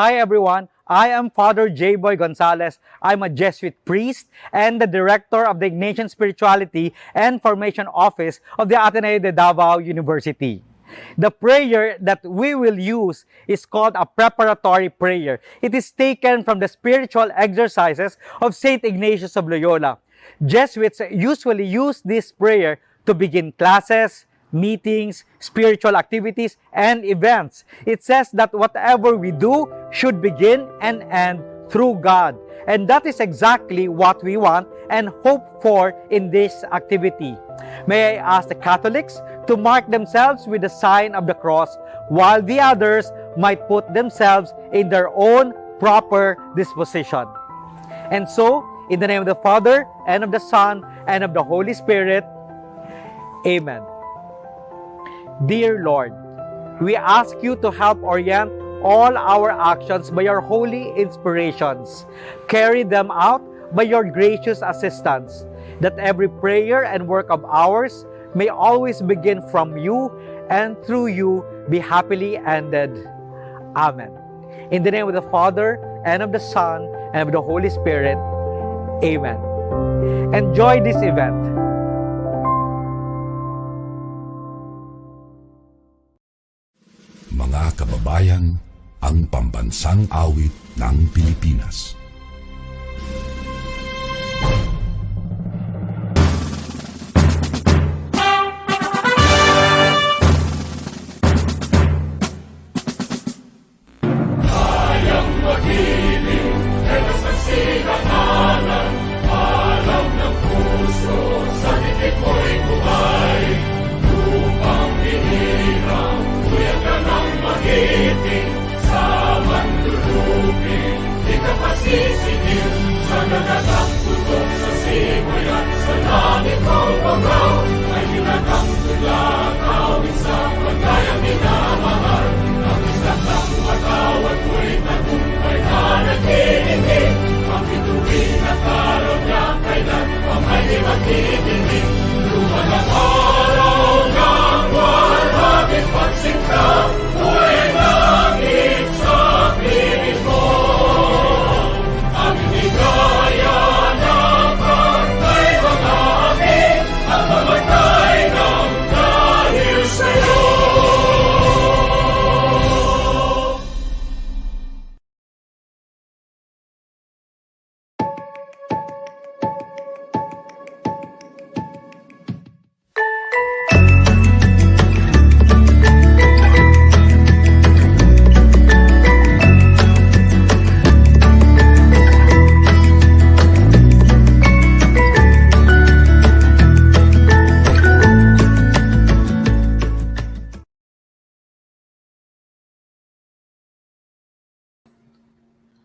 Hi everyone, I am Father J. Boy Gonzalez. I'm a Jesuit priest and the director of the Ignatian Spirituality and Formation Office of the ADDU de Davao University. The prayer that we will use is called a preparatory prayer. It is taken from the spiritual exercises of Saint Ignatius of Loyola. Jesuits usually use this prayer to begin classes, meetings, spiritual activities, and events. It says that whatever we do should begin and end through God. And that is exactly what we want and hope for in this activity. May I ask the Catholics to mark themselves with the sign of the cross, while the others might put themselves in their own proper disposition. And so, in the name of the Father, and of the Son, and of the Holy Spirit, Amen. Dear Lord, we ask you to help orient all our actions by your holy inspirations. Carry them out by your gracious assistance, that every prayer and work of ours may always begin from you and through you be happily ended. Amen. In the name of the Father, and of the Son, and of the Holy Spirit, Amen. Enjoy this event. Mga kababayan, ang pambansang awit ng Pilipinas.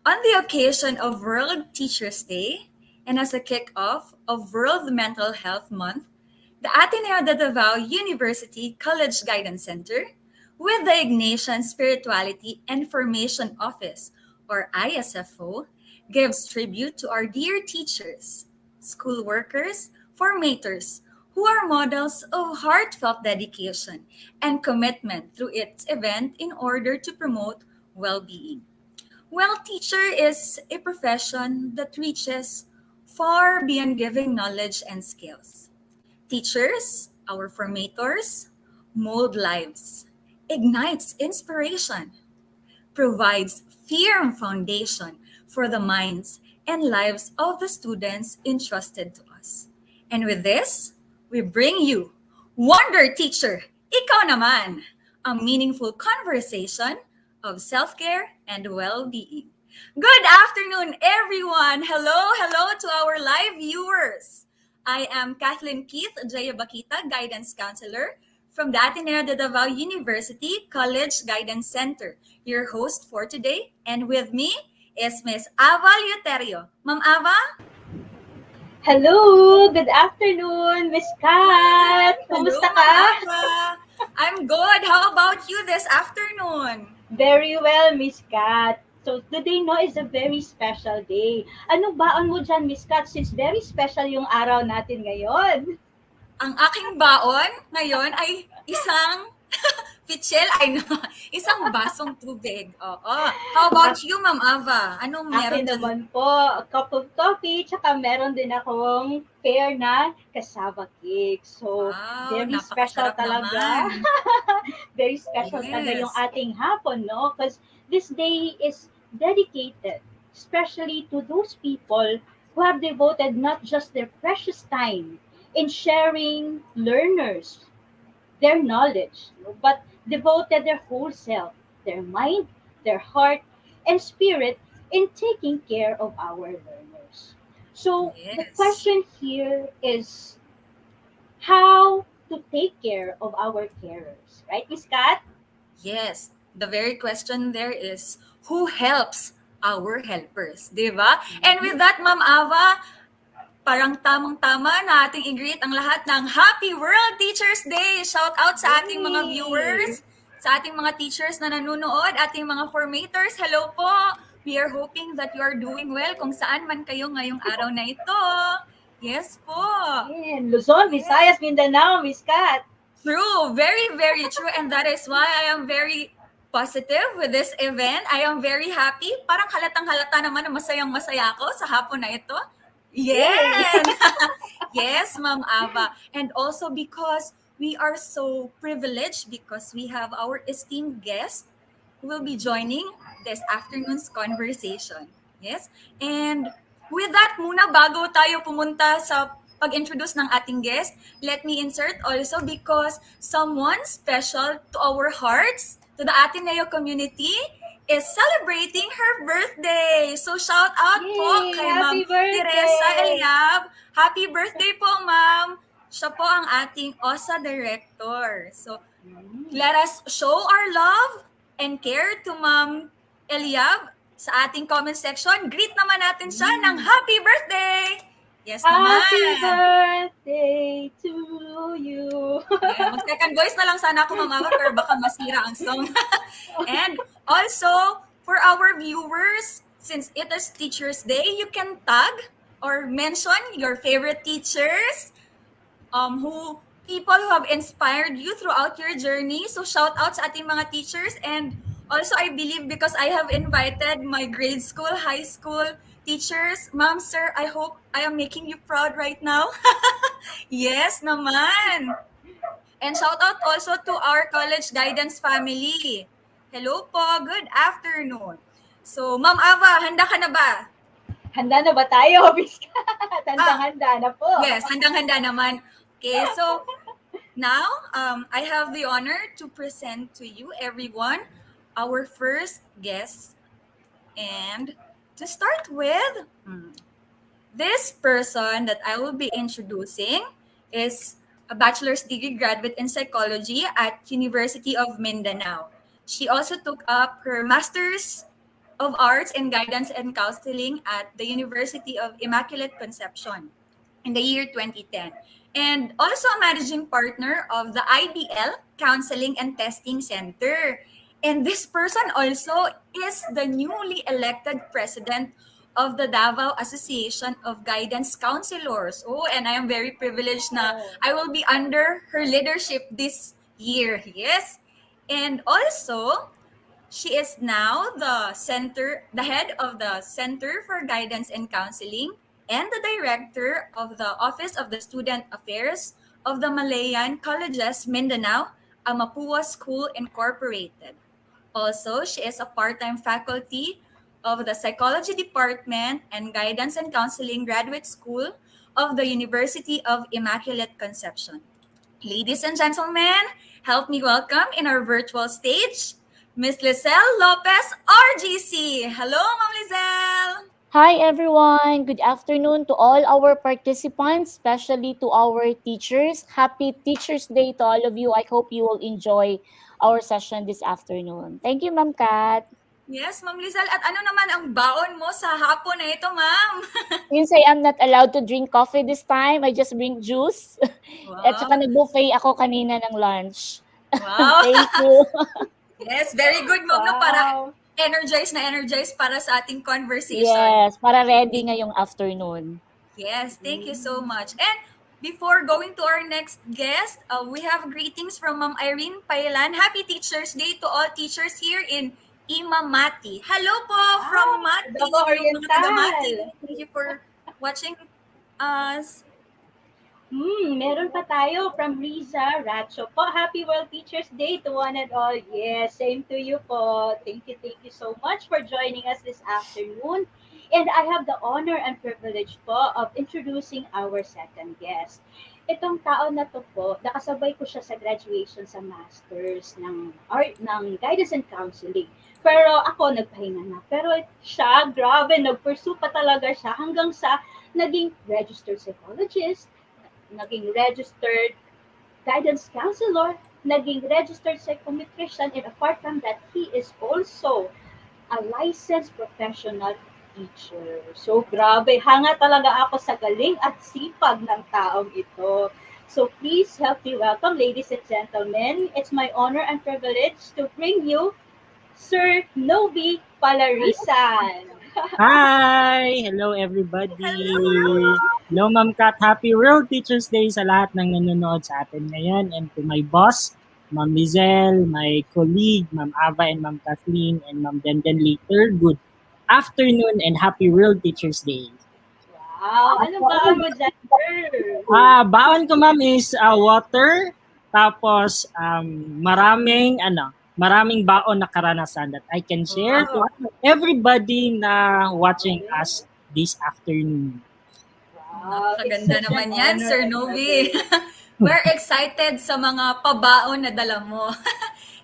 On the occasion of World Teachers' Day and as a kick-off of World Mental Health Month, the ADDU Davao University College Guidance Center with the Ignatian Spirituality and Formation Office, or ISFO, gives tribute to our dear teachers, school workers, formators, who are models of heartfelt dedication and commitment through its event in order to promote well-being. Well, teacher is a profession that reaches far beyond giving knowledge and skills. Teachers, our formators, mold lives, ignites inspiration, provides firm foundation for the minds and lives of the students entrusted to us. And with this, we bring you Wonder Teacher, Ikaw Naman, a meaningful conversation of self-care and well-being. Good afternoon, everyone. Hello to our live viewers. I am Kathleen Keith Jayabakita, Guidance Counselor from the ADDU Davao University College Guidance Center, your host for today. And with me is Miss Ava Leuterio. Ma'am Ava? Hello! Good afternoon, Miss Kat! Kumusta ka? Ava. I'm good. How about you this afternoon? Very well, Miss Kat. So today is a very special day. Anong baon mo dyan, Miss Kat, since very special yung araw natin ngayon? Ang aking baon ngayon ay isang Pichel, ay no. Isang basong tubig. Oo. How about you, Ma'am Ava? Anong meron Akin dyan? naman po, a cup of coffee, tsaka meron din akong pair na cassava cake. So, Wow, very special napakasarap talaga. naman. Very special talaga yung Yes. ating hapon, no? Because this day is dedicated, especially to those people who have devoted not just their precious time in sharing learners their knowledge, but devoted their whole self, their mind, their heart, and spirit in taking care of our learners. So the Yes. question here is how to take care of our carers, right, Miss Kat? Yes. The very question there is, who helps our helpers? Di ba? And with that, Ma'am Ava, parang tamang-tama na ating i-greet ang lahat ng Happy World Teachers Day! Shout out sa ating mga Yay! viewers, sa ating mga teachers na nanonood, ating mga formators. Hello po! We are hoping that you are doing well kung saan man kayo ngayong araw na ito. Yes po. In Luzon, Yes. Visayas, Mindanao, Miss Kat. True. Very, very true. And that is why I am very positive with this event. I am very happy. Parang halatang-halata naman na masayang-masaya ako sa hapon na ito. Yay! Yes! Yes, Ma'am Ava. And also because we are so privileged because we have our esteemed guest who will be joining this afternoon's conversation. Yes? And with that, muna bago tayo pumunta sa pag-introduce ng ating guest, let me insert also because someone special to our hearts, to the Ateneo community, is celebrating her birthday. So shout out po Yay! kay Ma'am Happy Teresa birthday! Eliab. Happy birthday po, Ma'am. Siya po ang ating OSA director. So let us show our love and care to Ma'am Eliab sa ating comment section. Greet naman natin siya ng happy birthday! Yes Happy naman! birthday to you! Yeah, mag-second voice na lang sana ako, Ma'am Ava, pero baka masira ang song. And also, for our viewers, since it is Teacher's Day, you can tag or mention your favorite teachers, who people who have inspired you throughout your journey. So shout out sa ating mga teachers. And also, I believe because I have invited my grade school, high school teachers. Ma'am, sir, I hope I am making you proud right now. Yes naman. And shout out also to our college guidance family. Hello po, good afternoon. So, Ma'am Ava, handa ka na ba? Handa na ba tayo, Miss Kat? Ah, Handang-handa na po. yes, handang-handa naman. Okay, so now I have the honor to present to you, everyone, our first guest. And to start with, this person that I will be introducing is a bachelor's degree graduate in psychology at University of Mindanao. She also took up her master's of arts in guidance and counseling at the University of Immaculate Conception in the year 2010, and also a managing partner of the IBL Counseling and Testing Center. And this person also is the newly elected president of the Davao Association of Guidance Counselors. Oh, and I am very privileged na I will be under her leadership this year. Yes. And also, she is now the head of the Center for Guidance and Counseling and the director of the Office of the Student Affairs of the Malayan Colleges Mindanao, Amapua School Incorporated. Also, she is a part-time faculty of the Psychology Department and Guidance and Counseling Graduate School of the University of Immaculate Conception. Ladies and gentlemen, help me welcome in our virtual stage, Miss Lizelle Lopez, RGC. Hello, Ma'am Lizelle. Hi everyone! Good afternoon to all our participants, especially to our teachers. Happy Teachers Day to all of you. I hope you will enjoy our session this afternoon. Thank you, Ma'am Kat. Yes, Ma'am Lizelle. At ano naman ang baon mo sa hapon na ito, Ma'am? Since I am not allowed to drink coffee this time, I just bring juice. At saka Wow. nag-buffet ako kanina ng lunch. Wow. Thank you. Yes, very good, Ma'am. No, para Wow. energized para sa ating conversation. Yes, para ready ngayong afternoon. Yes, thank you so much. And Before going to our next guest, we have greetings from Ma'am Irene Pailan. Happy Teacher's Day to all teachers here in Imamati. Hello po from Mati, Davao yung mga taga Mati. Oriental. Thank you for watching us. Meron pa tayo from Riza Racho po. Happy World Teachers Day to one and all. Yes, same to you po. Thank you so much for joining us this afternoon. And I have the honor and privilege po of introducing our second guest. Itong tao na to po, nakasabay ko siya sa graduation sa Masters ng Art ng Guidance and Counseling. Pero ako nagpahinga na. Pero siya, grabe, nag-pursue pa talaga siya hanggang sa naging registered psychologist, naging registered guidance counselor, naging registered psychometrician, and apart from that, he is also a licensed professional teacher. So, grabe, hanga talaga ako sa galing at sipag ng taong ito. So, please help me welcome, ladies and gentlemen. It's my honor and privilege to bring you Sir Novi Palarisan. Hi! Hello everybody! Hello Ma'am Kat! Happy World Teachers Day sa lahat ng nanonood sa atin ngayon, and to my boss, Ma'am Lizelle, my colleague, Ma'am Ava and Ma'am Kathleen, and Ma'am Denden later. Good afternoon and Happy World Teachers Day! Wow, ano ba mo dyan, sir? Baon ko ma'am is water, tapos maraming baon na karanasan that I can share to everybody na watching us this afternoon. Wow, Napakaganda it's such naman an yan, honor Sir and Novi. privilege. We're excited sa mga pabaon na dala mo.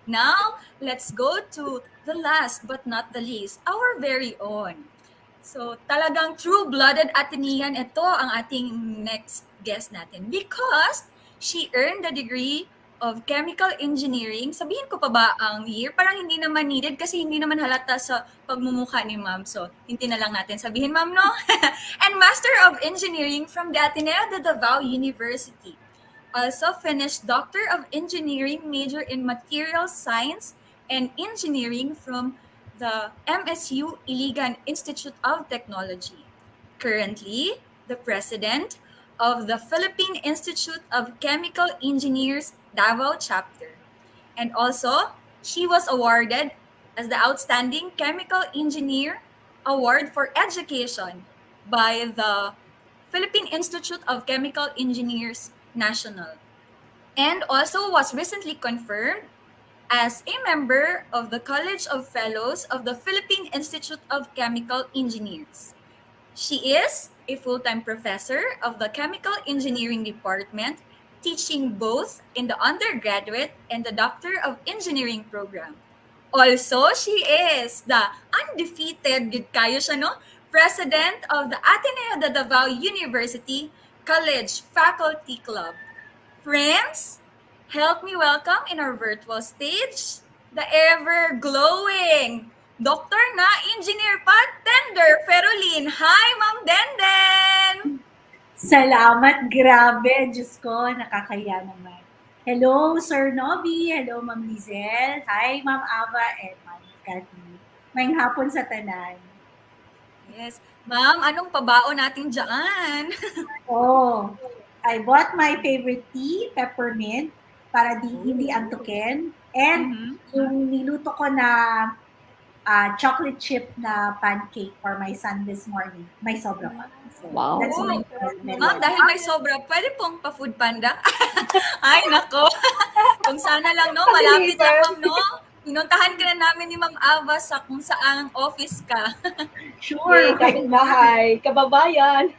Now, let's go to the last but not the least, our very own. So, talagang true-blooded Atenean ito ang ating next guest natin because she earned the degree of chemical engineering. Sabihin ko pa ba ang year? Parang hindi naman needed kasi hindi naman halata sa pagmumukha ni ma'am. So, hindi na lang natin sabihin, ma'am, no? And Master of Engineering from the Ateneo de Davao University. Also finished Doctor of Engineering major in Material Science and Engineering from the MSU Iligan Institute of Technology. Currently, the president of the Philippine Institute of Chemical Engineers Davao chapter. And also, she was awarded as the Outstanding Chemical Engineer Award for Education by the Philippine Institute of Chemical Engineers National, and also was recently confirmed as a member of the College of Fellows of the Philippine Institute of Chemical Engineers. She is a full-time professor of the Chemical Engineering Department, teaching both in the undergraduate and the Doctor of Engineering program. Also, she is the undefeated, gid kayo siya, no? President of the Ateneo de Davao University College Faculty Club. Friends, help me welcome in our virtual stage the ever-glowing Dr. na Engineer pa, Tender Ferolin. Hi, Ma'am Denden! Salamat, grabe. Diyos ko, nakakaya naman. Hello, Sir Novi. Hello, Ma'am Lizelle. Hi, Ma'am Ava and Ma'am Cathy. Mayang hapon sa tanan. Yes. Ma'am, anong pabaon natin dyan? Oh, I bought my favorite tea, peppermint, para hindi antukin. And yung niluto ko na chocolate chip na pancake for my son this morning. May sobra pa. So, Wow. that's my Ma'am, dahil may sobra, pwede pong pa-food panda? Ay, nako. Kung sana lang, no? Malapit lang, ma'am, no? Pinuntahan ka na namin ni Ma'am Ava sa kung saan office ka. Sure. Kapitbahay, kababayan.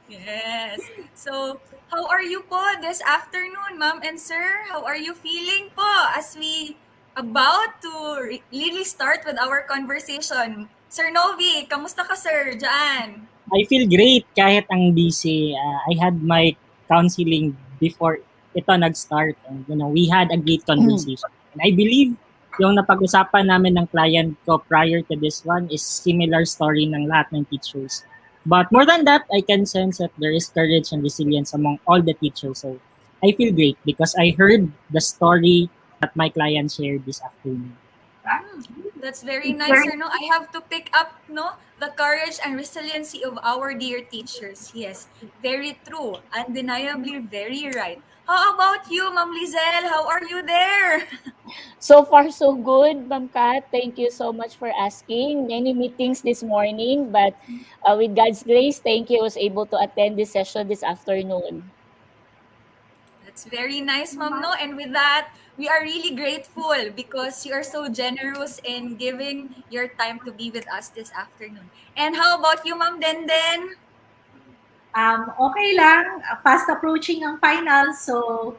Yes. So, how are you po this afternoon, ma'am and sir? How are you feeling po as we about to really start with our conversation? Sir Novi, kamusta ka, sir, dyan? I feel great kahit ang busy. I had my counseling before ito nag-start, and we had a great conversation. And I believe yung napag-usapan namin ng client ko prior to this one is similar story ng lahat ng teachers. But more than that, I can sense that there is courage and resilience among all the teachers. So I feel great because I heard the story that my client shared this afternoon. That's very nice, sir. No, I have to pick up the courage and resiliency of our dear teachers. Yes, very true, undeniably very right. How about you, Ma'am Lizelle? How are you there? So far, so good, Ma'am Kat. Thank you so much for asking. Many meetings this morning, but with God's grace, thank you, I was able to attend this session this afternoon. That's very nice, Ma'am. No, and with that, we are really grateful because you are so generous in giving your time to be with us this afternoon. And how about you, Ma'am Denden? Okay lang, fast approaching ang final, so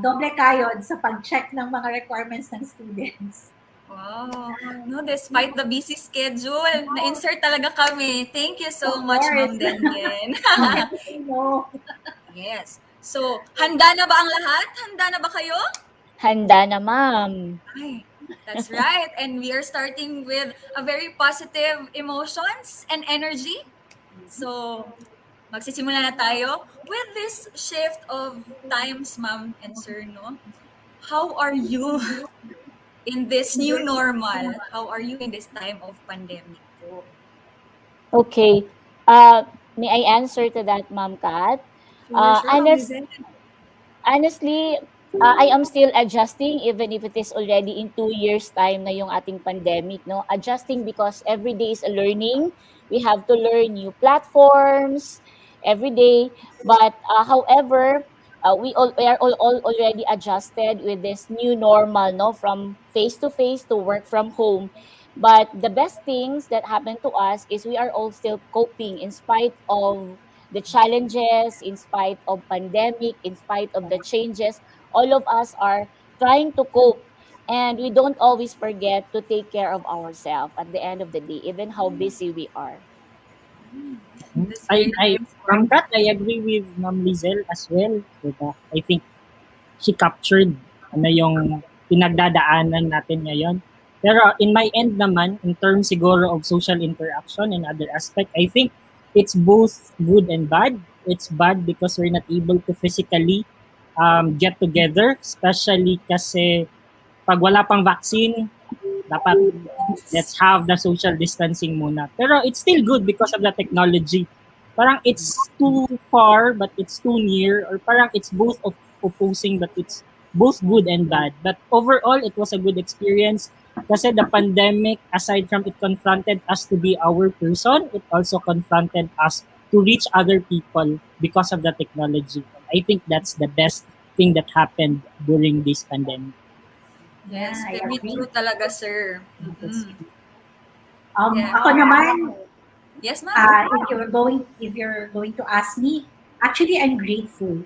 doble kayod sa pag-check ng mga requirements ng students. Wow. No, despite the busy schedule, na-insert talaga kami. Thank you so Of much, course. Ma'am Denden. Bakit ko say no? Yes. So, handa na ba ang lahat? Handa na ba kayo? Handa na, Ma'am. Ay, that's right. And we are starting with a very positive emotions and energy. So, magsisimula na tayo with this shift of times, Ma'am and Sir, no? How are you in this new normal? How are you in this time of pandemic po? Okay. May I answer to that, Ma'am Kat? Sure, sure, Ma'am Honest, Lizelle. honestly, I am still adjusting even if it is already in 2 years time na yung ating pandemic, no? Adjusting because every day is a learning. We have to learn new platforms every day. But however, we are all already adjusted with this new normal, no? From face to face to work from home. But the best things that happened to us is we are all still coping in spite of the challenges, in spite of pandemic, in spite of the changes. All of us are trying to cope. And we don't always forget to take care of ourselves at the end of the day, even how busy we are. That's very nice. From that, I agree with Ma'am Lizelle as well. Diba? I think she captured yung pinagdadaanan natin ngayon. Pero in my end naman, in terms siguro of social interaction and other aspect, I think it's both good and bad. It's bad because we're not able to physically get together, especially kasi pag wala pang vaccine, dapat let's have the social distancing muna. Pero it's still good because of the technology. Parang it's too far but it's too near, or parang it's both opposing but it's both good and bad. But overall, it was a good experience kasi the pandemic, aside from it confronted us to be our person, it also confronted us to reach other people because of the technology. I think that's the best thing that happened during this pandemic. Yes, I very agree. true talaga, sir. Mm-mm. Yeah. Ako naman, Yes, ma'am. if you're going to ask me, actually I'm grateful.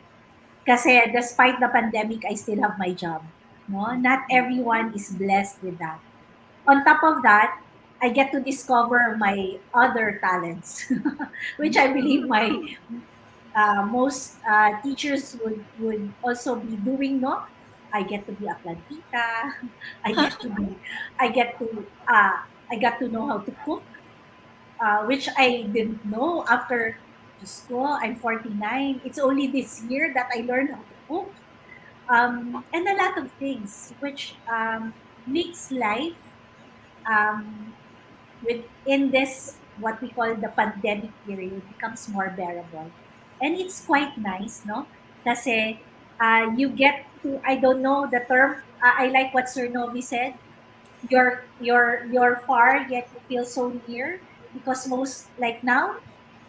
Kasi despite the pandemic, I still have my job. No, not everyone is blessed with that. On top of that, I get to discover my other talents, which I believe my most teachers would also be doing. No, I get to be a plantita. I get to be, I get to, I got to know how to cook, which I didn't know after school. I'm 49. It's only this year that I learned how to cook, and a lot of things, which makes life um, within this what we call the pandemic period becomes more bearable, and it's quite nice, no? Kasi you get to, I don't know the term. I like what Sir Novi said. You're far yet you feel so near, because most, like now,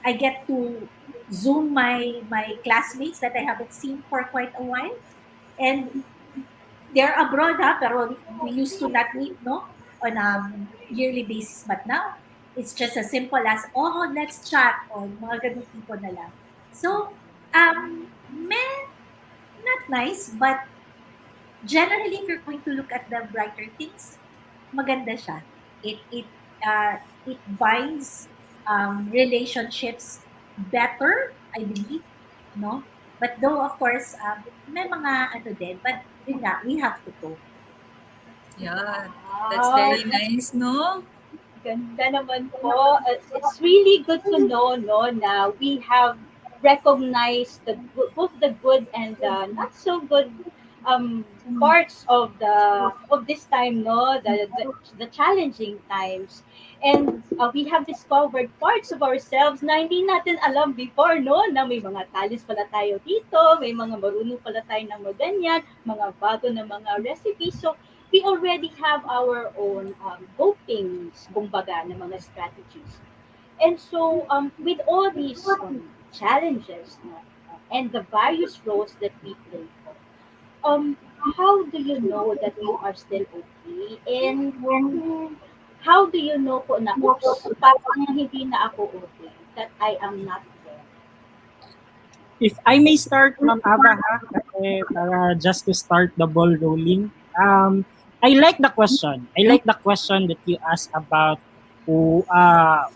I get to zoom my classmates that I haven't seen for quite a while, and they're abroad, ha, pero we used to not meet, no, on a yearly basis, but now it's just as simple as, oh, let's chat, o mga ganun tipo na lang. So meh, not nice, but generally, if you're going to look at the brighter things, maganda siya. It binds relationships better, I believe, no? But though, of course, may mga ano din, but yun nga, we have to cope. Yeah, that's very nice, no? Ganda naman po. It's really good to know, no, na we have recognized both the good and the not so good parts of this time, no, the challenging times. And we have discovered parts of ourselves na hindi natin alam before, no, na may mga talents pala tayo dito, may mga marunong pala tayo ng mga ganyan, mga bago na mga recipes. So we already have our own copings, kumbaga, na mga strategies. And so, with all these challenges, and the various roles that we play, how do you know that you are still okay? And how do you know po na, oops, parang hindi na ako okay, that I am not there? If I may start, Ma'am Ava, ha? Kasi para just to start the ball rolling. I like the question. I like the question that you asked about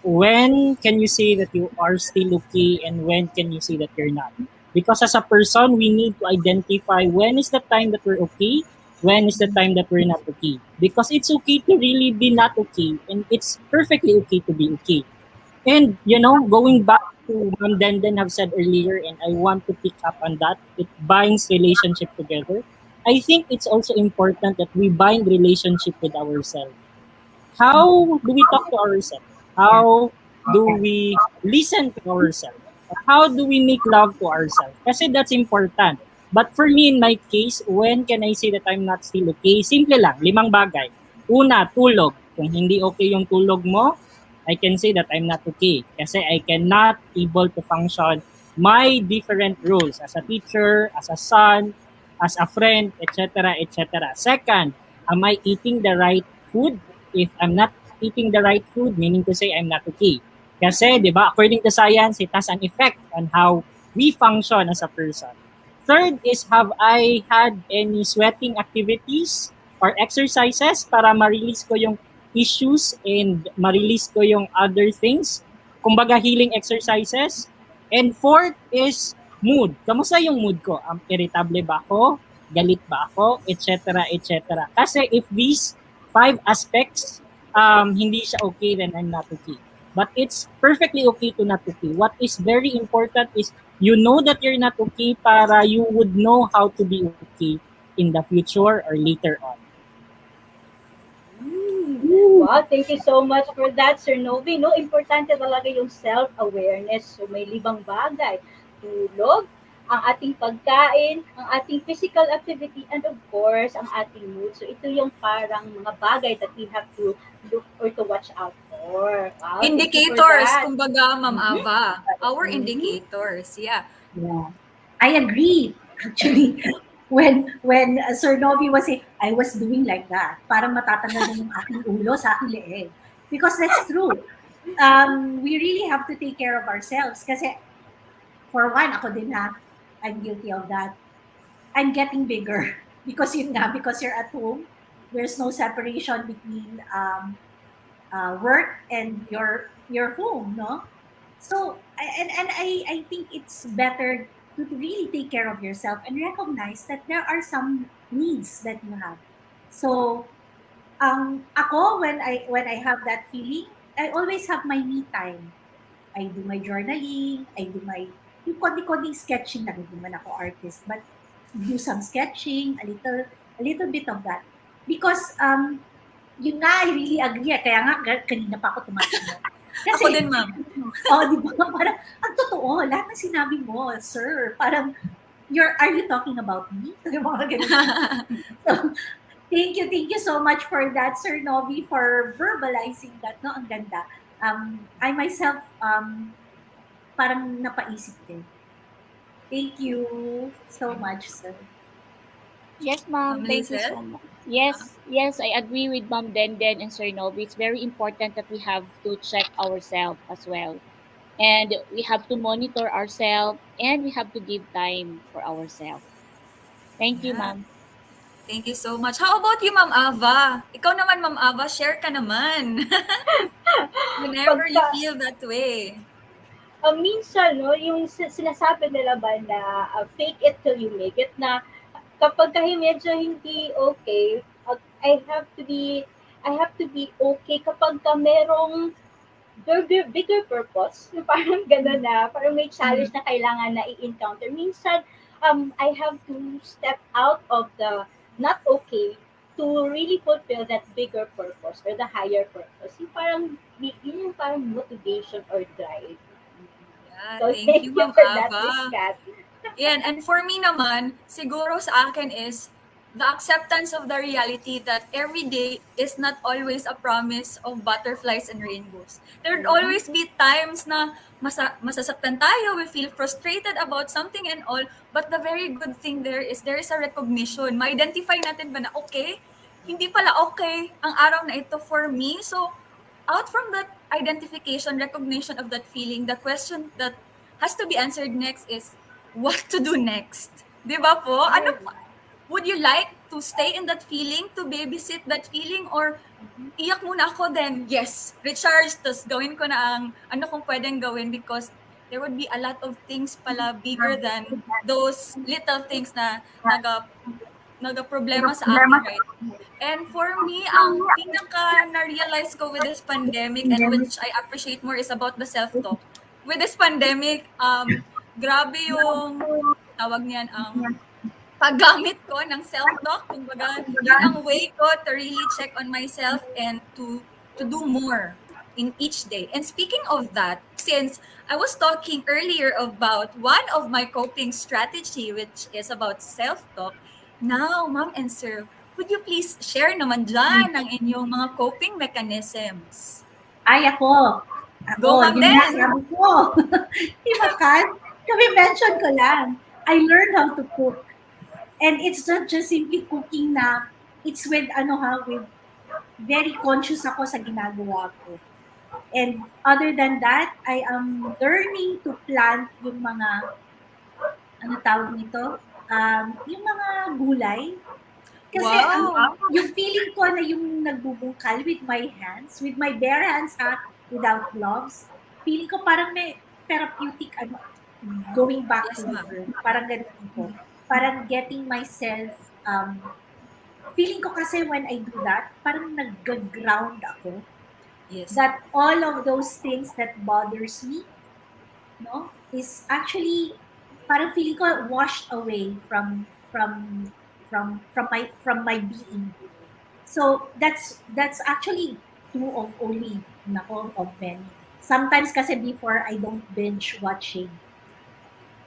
when can you say that you are still okay and when can you say that you're not. Because as a person, we need to identify when is the time that we're okay, when is the time that we're not okay. Because it's okay to really be not okay and it's perfectly okay to be okay. And going back to what Denden have said earlier, and I want to pick up on that, it binds relationship together. I think it's also important that we bind relationship with ourselves. How do we talk to ourselves? How do we listen to ourselves? How do we make love to ourselves? Kasi that's important. But for me, in my case, when can I say that I'm not still okay? Simple lang, 5 bagay. Una, tulog. Kung hindi okay yung tulog mo, I can say that I'm not okay. Kasi I cannot able to function my different roles as a teacher, as a son, as a friend, etc., etc. Second, am I eating the right food? If I'm not eating the right food, meaning to say I'm not okay. Kasi, di ba, according to science, it has an effect on how we function as a person. Third is, have I had any sweating activities or exercises para ma-release ko yung issues and ma-release ko yung other things? Kumbaga, healing exercises. And fourth is mood. Kamusta yung mood ko? Irritable ba ako? Galit ba ako? Etc. etc. Kasi if these 5 aspects, hindi siya okay, then I'm not okay. But it's perfectly okay to not okay. What is very important is you know that you're not okay para you would know how to be okay in the future or later on. Wow, thank you so much for that, Sir Novi. No, importante talaga yung self-awareness. So may 5 bagay. Tulog, ang ating pagkain, ang ating physical activity, and of course, ang ating mood. So ito yung parang mga bagay that we have to look or to watch out for. Wow, thank you for Indicators, that. kumbaga, Ma'am Ava. Our indicators, yeah. Yeah. I agree. Actually, when Sir Novi was saying, I was doing like that, parang matatanggal na yung aking ulo sa aking leeg. Because that's true. We really have to take care of ourselves. Kasi, for one, ako din ha, I'm guilty of that. I'm getting bigger. Because because you're at home, there's no separation between work and your home, no? So, I think it's better to really take care of yourself and recognize that there are some needs that you have. So, ako, when I have that feeling, I always have my me time. I do my journaling, I do my, yung konti-konting sketching, na hindi man ako artist, but do some sketching, a little bit of that. Because, yun nga, I really agree. Kaya nga, kanina pa ako tumatanong. Ako din, ma'am. Di ba? Parang, ang totoo, lahat ng sinabi mo, sir, parang, are you talking about me? Yung mga ganun. So, thank you so much for that, Sir Novi, for verbalizing that, no? Ang ganda. I myself, parang napaisip din. Thank you so much, sir. Yes, ma'am. Thank you so much. Yes, I agree with Ma'am Denden and Sir Novi. It's very important that we have to check ourselves as well. And we have to monitor ourselves and we have to give time for ourselves. Thank you, Yeah. ma'am. Thank you so much. How about you, Ma'am Ava? Ikaw naman, Ma'am Ava, share ka naman. Whenever you Pagka, feel that way. minsan, no, yung sinasabi nila ba na fake it till you make it, na kapag medyo hindi okay, I have to be okay kapag merong bigger purpose, yung parang gano'n na, parang may challenge na kailangan na i-encounter. Minsan, I have to step out of the not okay to really fulfill that bigger purpose or the higher purpose. Yun yung parang motivation or drive. Yeah, So thank thank you, you Ma'am for that, Miss Ava. Kat. Yan, and for me naman, siguro sa akin is the acceptance of the reality that every day is not always a promise of butterflies and rainbows. There'd always be times na masasaktan tayo, we feel frustrated about something and all, but the very good thing there is a recognition. Ma-identify natin ba na okay, hindi pala okay ang araw na ito for me. So, out from that identification, recognition of that feeling, the question that has to be answered next is, what to do next? Di ba po? Ano po? Would you like to stay in that feeling, to babysit that feeling, or iyak muna ako then, yes, recharge, tapos gawin ko na ang ano kung pwedeng gawin because there would be a lot of things pala bigger than those little things na naga-problema sa akin right. And for me, ang pinaka na-realize ko with this pandemic and which I appreciate more is about the self-talk. With this pandemic, grabe yung tawag niyan, ang paggamit ko ng self-talk. Kumbaga, yun ang way ko to really check on myself and to do more in each day. And speaking of that, since I was talking earlier about one of my coping strategy, which is about self-talk, now, Ma'am and Sir, would you please share naman dyan ang inyong mga coping mechanisms? Ay, ako. Go, Ma'am yun nga, Den! sabi ko. Di ba, Kat? Kami mention ko lang. I learned how to cook. And it's not just simply cooking na, it's with, with very conscious ako sa ginagawa ko. And other than that, I am learning to plant yung mga, ano tawag nito? Yung mga gulay. Kasi Wow! yung feeling ko na yung nagbubungkal with my hands, with my bare hands without gloves, feeling ko parang may therapeutic, going back Yes, to the ma'am. earth. Parang ganun po. Parang getting myself, feeling ko kasi when I do that, parang nag-ground ako. Yes. That all of those things that bothers me, no, is actually parang feeling ko washed away from my being. So that's actually two of only nako of many. Sometimes kasi before I don't binge watching.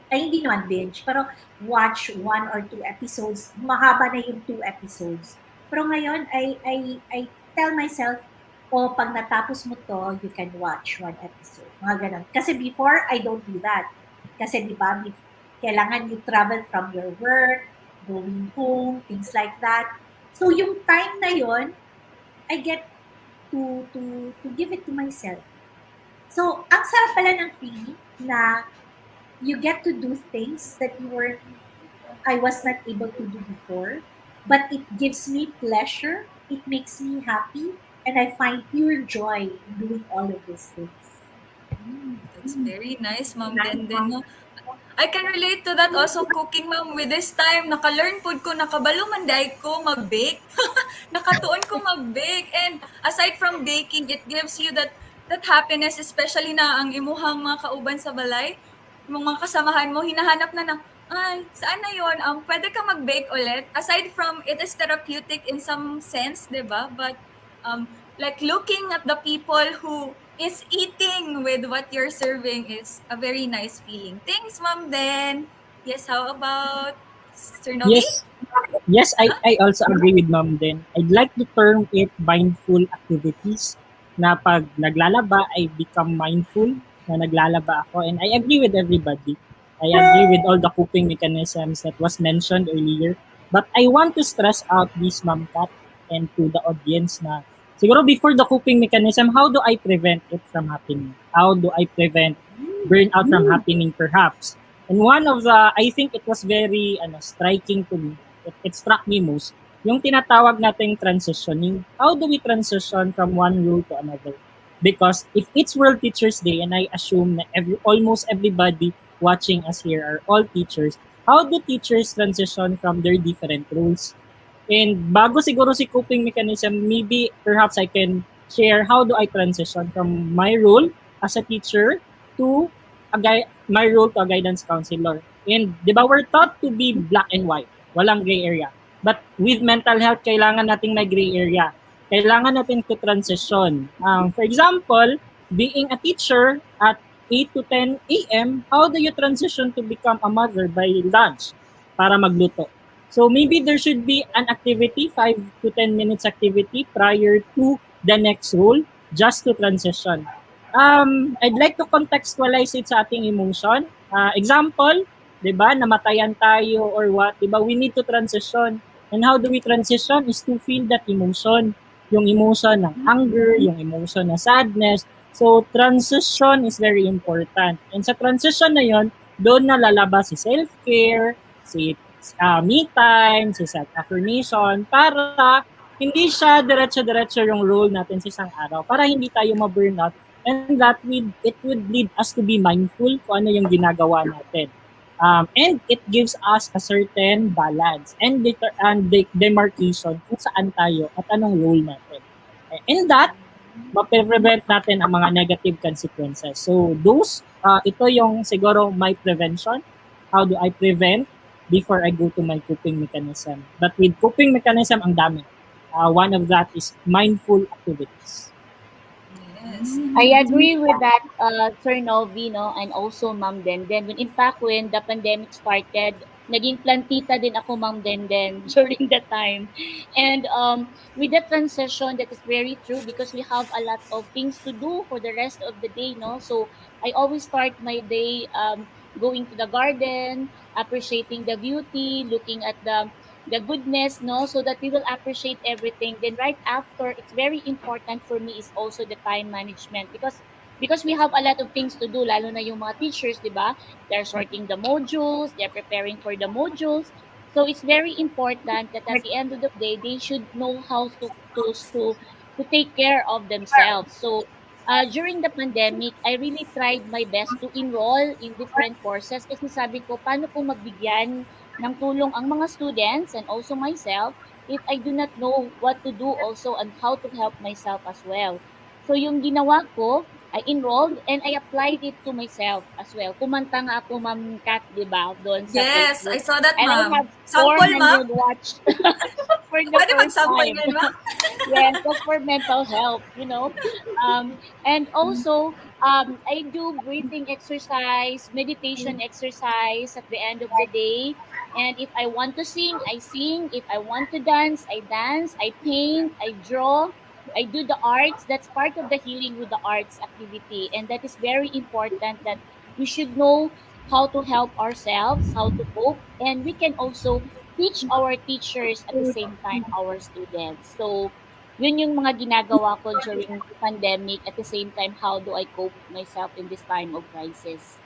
Ay hindi naman binge, pero watch 1 or 2 episodes. Mahaba na yung 2 episodes. Pero ngayon I tell myself, oh, pag natapos mo to, you can watch 1 episode. Mga ganun. Kasi before, I don't do that. Kasi di ba, kailangan you travel from your work, going home, things like that. So yung time na yon, I get to give it to myself. So, ang sarap pala ng feeling na you get to do things that I was not able to do before, but it gives me pleasure, it makes me happy, and I find pure joy in doing all of these things. That's very nice, Ma'am Denden. No? I can relate to that also cooking, Ma'am. With this time, naka-learn food ko, nakabalo manday ko mag-bake. Nakatuon ko mag-bake. And aside from baking, it gives you that happiness, especially na ang imuhang mga kauban sa balay, yung mga kasamahan mo, hinahanap na ay, saan na yun? Pwede ka mag-bake ulit. Aside from, it is therapeutic in some sense, di ba? But like looking at the people who is eating with what you're serving is a very nice feeling. Thanks, Ma'am Den. Yes, how about Sir Novi? Yes, I also agree with Ma'am Den. I'd like to term it mindful activities na pag naglalaba, I become mindful na naglalaba ako. And I agree with everybody. I agree with all the coping mechanisms that was mentioned earlier. But I want to stress out this, Ma'am Kat, and to the audience na siguro before the coping mechanism, how do I prevent it from happening? How do I prevent burnout from happening perhaps? And one of the, I think it was very striking to me, it struck me most, yung tinatawag nating transitioning. How do we transition from one role to another? Because if it's World Teachers Day, and I assume na almost everybody watching us here are all teachers, how do teachers transition from their different roles? And bago siguro si coping mechanism, maybe perhaps I can share how do I transition from my role as a teacher to my role to a guidance counselor. And di ba, we're taught to be black and white. Walang gray area. But with mental health, kailangan nating may gray area. Kailangan natin to transition. For example, being a teacher at 8 to 10 a.m., how do you transition to become a mother by lunch para magluto? So maybe there should be an activity, 5 to 10 minutes activity prior to the next role just to transition. I'd like to contextualize it sa ating emotion. Example, 'di ba, namatayan tayo or what, 'di ba? We need to transition. And how do we transition is to feel that emotion. Yung emotion ng anger, yung emotion ng sadness. So transition is very important. And sa transition na 'yon, doon na lalabas si self-care, si me time, si self-affirmation para hindi siya diretso-diretso yung role natin sa isang araw para hindi tayo ma-burnout, and that it would lead us to be mindful kung ano yung ginagawa natin. And it gives us a certain balance and demarcation kung saan tayo at anong role natin. And that, mape-prevent natin ang mga negative consequences. So ito yung siguro my prevention. How do I prevent before I go to my coping mechanism? But with coping mechanism, ang dami. One of that is mindful activities. Yes. I agree with that, Sir Novi, no, and also Ma'am Denden. When in fact, when the pandemic started, naging plantita din ako, Ma'am Denden, during that time. And with the transition, that is very true because we have a lot of things to do for the rest of the day, no. So I always start my day going to the garden, appreciating the beauty, looking at the goodness, no, so that we will appreciate everything. Then right after, it's very important for me is also the time management because we have a lot of things to do, lalo na yung mga teachers, di ba? They're sorting the modules, they're preparing for the modules. So it's very important that at the end of the day, they should know how to take care of themselves. So during the pandemic, I really tried my best to enroll in different courses kasi sabi ko, paano ko magbigyan ng tulong ang mga students and also myself if I do not know what to do also and how to help myself as well. So yung ginawa ko, I enrolled and I applied it to myself as well. Kumanta nga ako, Ma'am Kat, di ba, doon sa Yes, I Facebook. saw that, And I ma'am. have Sample, ma'am? 400 watch for the Pwede first mag-sample time. ngayon, ma'am? Yes, that's for mental health, you know. And also, I do breathing exercise, meditation exercise at the end of the day. And if I want to sing, I sing. If I want to dance, I dance. I paint, I draw. I do the arts. That's part of the healing with the arts activity. And that is very important that we should know how to help ourselves, how to cope. And we can also teach our teachers at the same time our students. So, yun yung mga ginagawa ko during pandemic. At the same time, how do I cope myself in this time of crisis?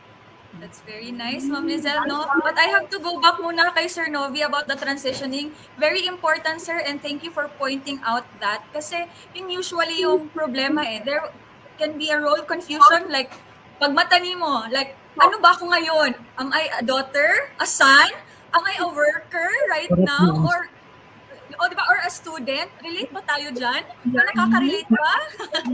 That's very nice, Ma'am Lizelle, no? But I have to go back muna kay Sir Novi about the transitioning. Very important, sir, and thank you for pointing out that. Kasi yun usually yung problema eh. There can be a role confusion, like, pag mata mo, like, ano ba ako ngayon? Am I a daughter? A son? Am I a worker right Correct now? mo. Or di ba, or a student? Relate ba tayo dyan? May nakaka-relate ba?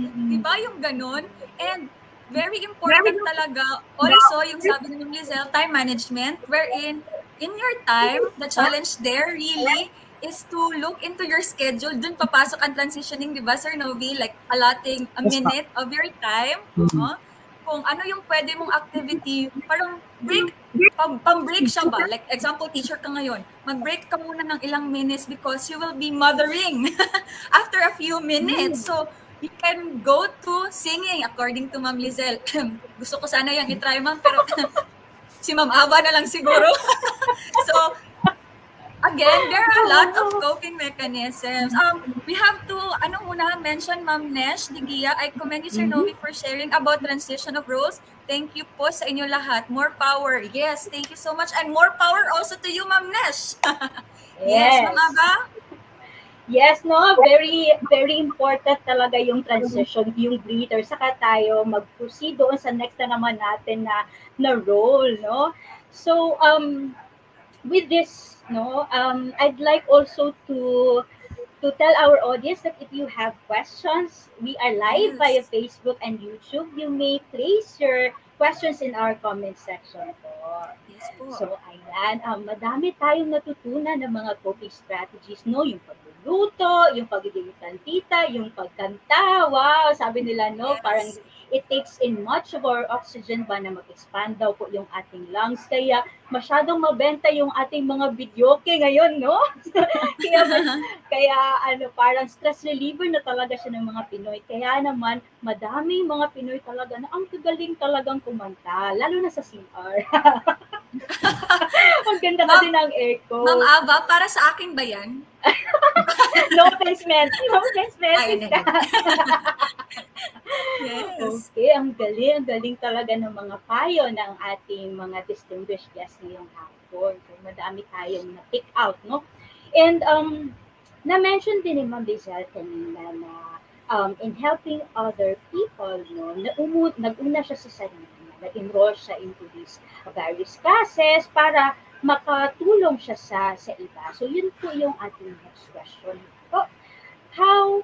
Di ba yung ganun? And very important talaga also yung sabi ni Ma'am Lizelle, time management, wherein in your time, the challenge there really is to look into your schedule. Dun papasok ang transitioning, di ba, Sir Novi? Like allotting a Yes, ma'am. minute of your time. Kung ano yung pwede mong activity, parang break, pang-break siya ba? Like example, teacher ka ngayon, mag-break ka muna ng ilang minutes because you will be mothering after a few minutes. So, you can go to singing according to Ma'am Lizelle. Gusto ko sana yung itry, ma'am, pero si Ma'am Ava na lang siguro. So, again, there are a lot of coping mechanisms. We have to, mention Ma'am Nesh Digia. I commend you, Sir Novi, for sharing about transition of roles. Thank you po sa inyo lahat. More power. Yes, thank you so much. And more power also to you, Ma'am Nesh. Yes, Ma'am Ava? Yes, no, very very important talaga yung transition, yung breather, saka tayo mag-proceed doon sa next na naman natin na role, no? So, with this, no, I'd like also to tell our audience that if you have questions, we are live via Facebook and YouTube. You may place your questions in our comment section. Yes po. So, ayan, madami tayong natutunan ng mga coping strategies, no? Yung pagluluto, yung pagiging tantita, yung pagkanta. Wow, sabi nila, no? Parang Yes. it takes in much of our oxygen ba na mag-expand daw po yung ating lungs. Kaya masyadong mabenta yung ating mga videoke ngayon, no? Kaya ano, parang stress reliever na talaga siya ng mga Pinoy. Kaya naman, madaming mga Pinoy talaga na ang gagaling talagang kumanta, lalo na sa CR. Ang ganda kasi ng echo. Ma'am Ava, para sa akin ba yan? No offense meant. No offense meant. Ay, hindi. Yes. Okay, ang galing talaga ng mga payo ng ating mga distinguished guests ngayong hapon. So, madami tayong na-pick out, no? And na-mention din ni Ma'am Lizelle kanina na in helping other people, no, nag-una siya sa sarili niya, nag-enroll siya into these various classes para makatulong siya sa iba. So, yun po yung ating next question. So, how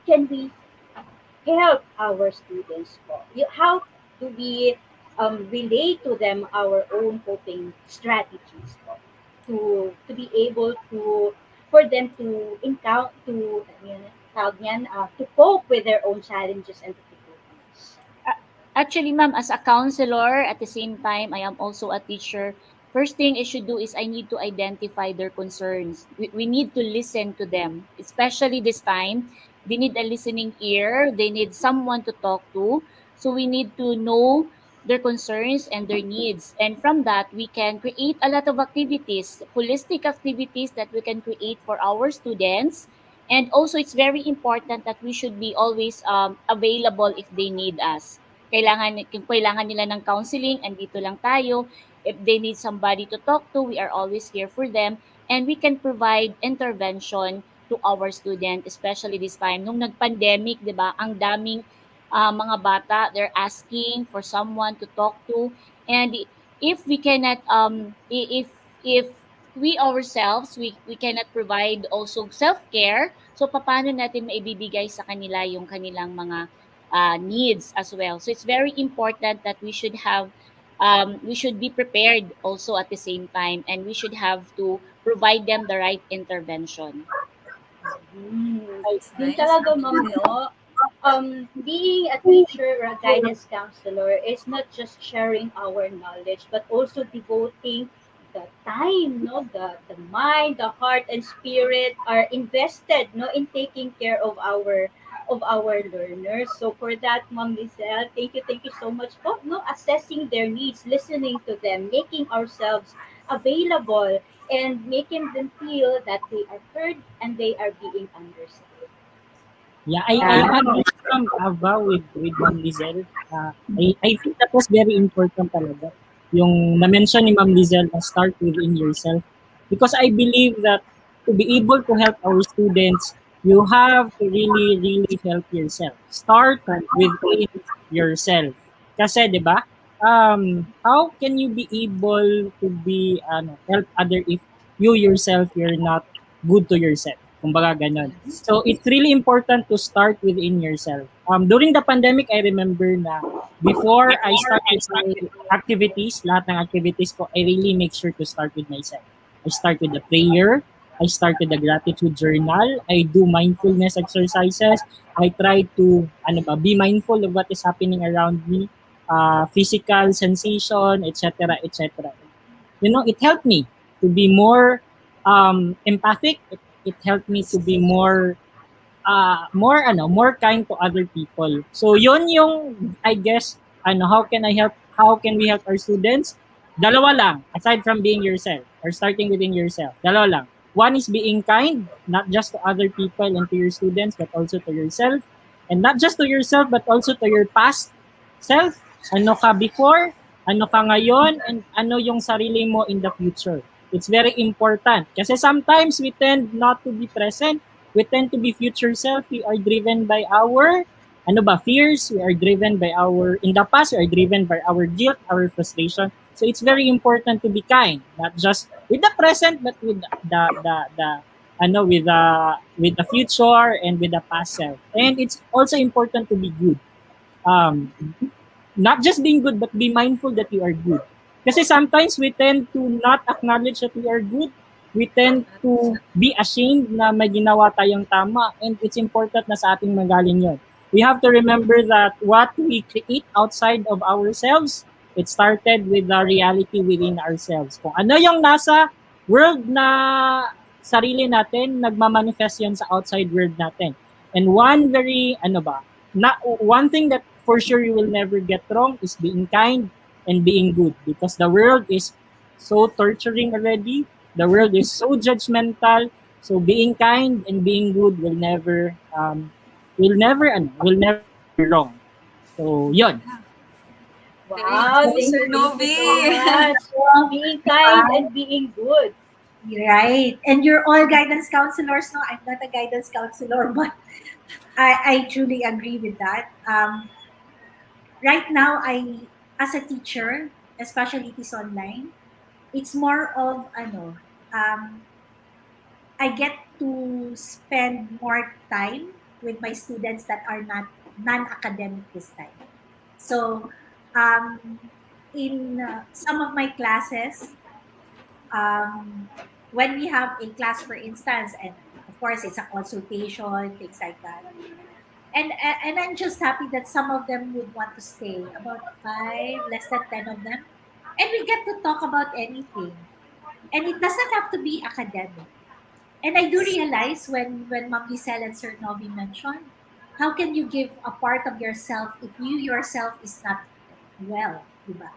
can we help our students po? How do we relate to them our own coping strategies po to be able to for them to encounter to cope with their own challenges and difficulties? Actually, ma'am, as a counselor, at the same time, I am also a teacher. First thing I should do is I need to identify their concerns. We need to listen to them, especially this time. They need a listening ear. They need someone to talk to. So we need to know their concerns and their needs. And from that, we can create a lot of activities, holistic activities that we can create for our students. And also, it's very important that we should be always available if they need us. Kung kailangan nila ng counseling, andito lang tayo. If they need somebody to talk to, we are always here for them. And we can provide intervention to our student, especially this time. Nung nag-pandemic, di ba, ang daming mga bata, they're asking for someone to talk to. And if we cannot, if we ourselves, we cannot provide also self-care, so paano natin maibibigay sa kanila yung kanilang mga needs as well. So it's very important that we should be prepared also at the same time, and we should have to provide them the right intervention. That's Yun nice. talaga, ma'am, no? Being a teacher or a guidance counselor is not just sharing our knowledge, but also devoting the time, no, the mind, the heart, and spirit are invested, no, in taking care of our learners. So for that, Ma'am Lizelle, thank you so much po, no, assessing their needs, listening to them, making ourselves available, and making them feel that they are heard and they are being understood. Yeah, I agree from Ava with Ma'am Lizelle. I think that was very important talaga. Yung na-mention ni Ma'am Lizelle na start within yourself. Because I believe that to be able to help our students, you have to really, really help yourself. Start within yourself. Kasi, di ba, how can you be able to be help other if you yourself, you're not good to yourself? Kumbaga ganon. So it's really important to start within yourself. During the pandemic, I remember na before I started my activities, lahat ng activities ko, I really make sure to start with myself. I start with the prayer. I start with the gratitude journal. I do mindfulness exercises. I try to be mindful of what is happening around me, physical sensation, etc., etc. You know, it helped me to be more empathic. It helped me to be more kind to other people. So yun yung I guess how can we help our students? Dalawa lang, aside from being yourself or starting within yourself. Dalawa lang. One is being kind, not just to other people and to your students, but also to yourself. And not just to yourself, but also to your past self. Ano ka before, ano ka ngayon, and ano yung sarili mo in the future. It's very important. Kasi sometimes we tend not to be present. We tend to be future self. We are driven by our fears. We are driven by in the past, we are driven by our guilt, our frustration. So it's very important to be kind, not just with the present, but with with the future and with the past self. And it's also important to be good. Not just being good, but be mindful that you are good. Kasi sometimes we tend to not acknowledge that we are good. We tend to be ashamed na may ginawa tayong tama, and it's important na sa ating magaling yun. We have to remember that what we create outside of ourselves, it started with the reality within ourselves. Kung ano yung nasa world na sarili natin, nagmamanifest yan sa outside world natin. And one very, one thing that for sure you will never get wrong is being kind and being good, because the world is so torturing already. The world is so judgmental. So being kind and being good will never be wrong. So yun. Wow, Very thank true, Sir you so Novi. much. Being kind and being good. Right. And you're all guidance counselors, no? I'm not a guidance counselor, but I truly agree with that. Right now, as a teacher, especially it is online, it's more of, I get to spend more time with my students that are not non-academic this time. So, um, in some of my classes, um, when we have a class, for instance, and of course it's a consultation, things like that. And I'm just happy that some of them would want to stay, about five, less than 10 of them. And we get to talk about anything. And it doesn't have to be academic. And I do realize when Ma'am Giselle and Sir Novi mentioned, how can you give a part of yourself if you yourself is not well, diba?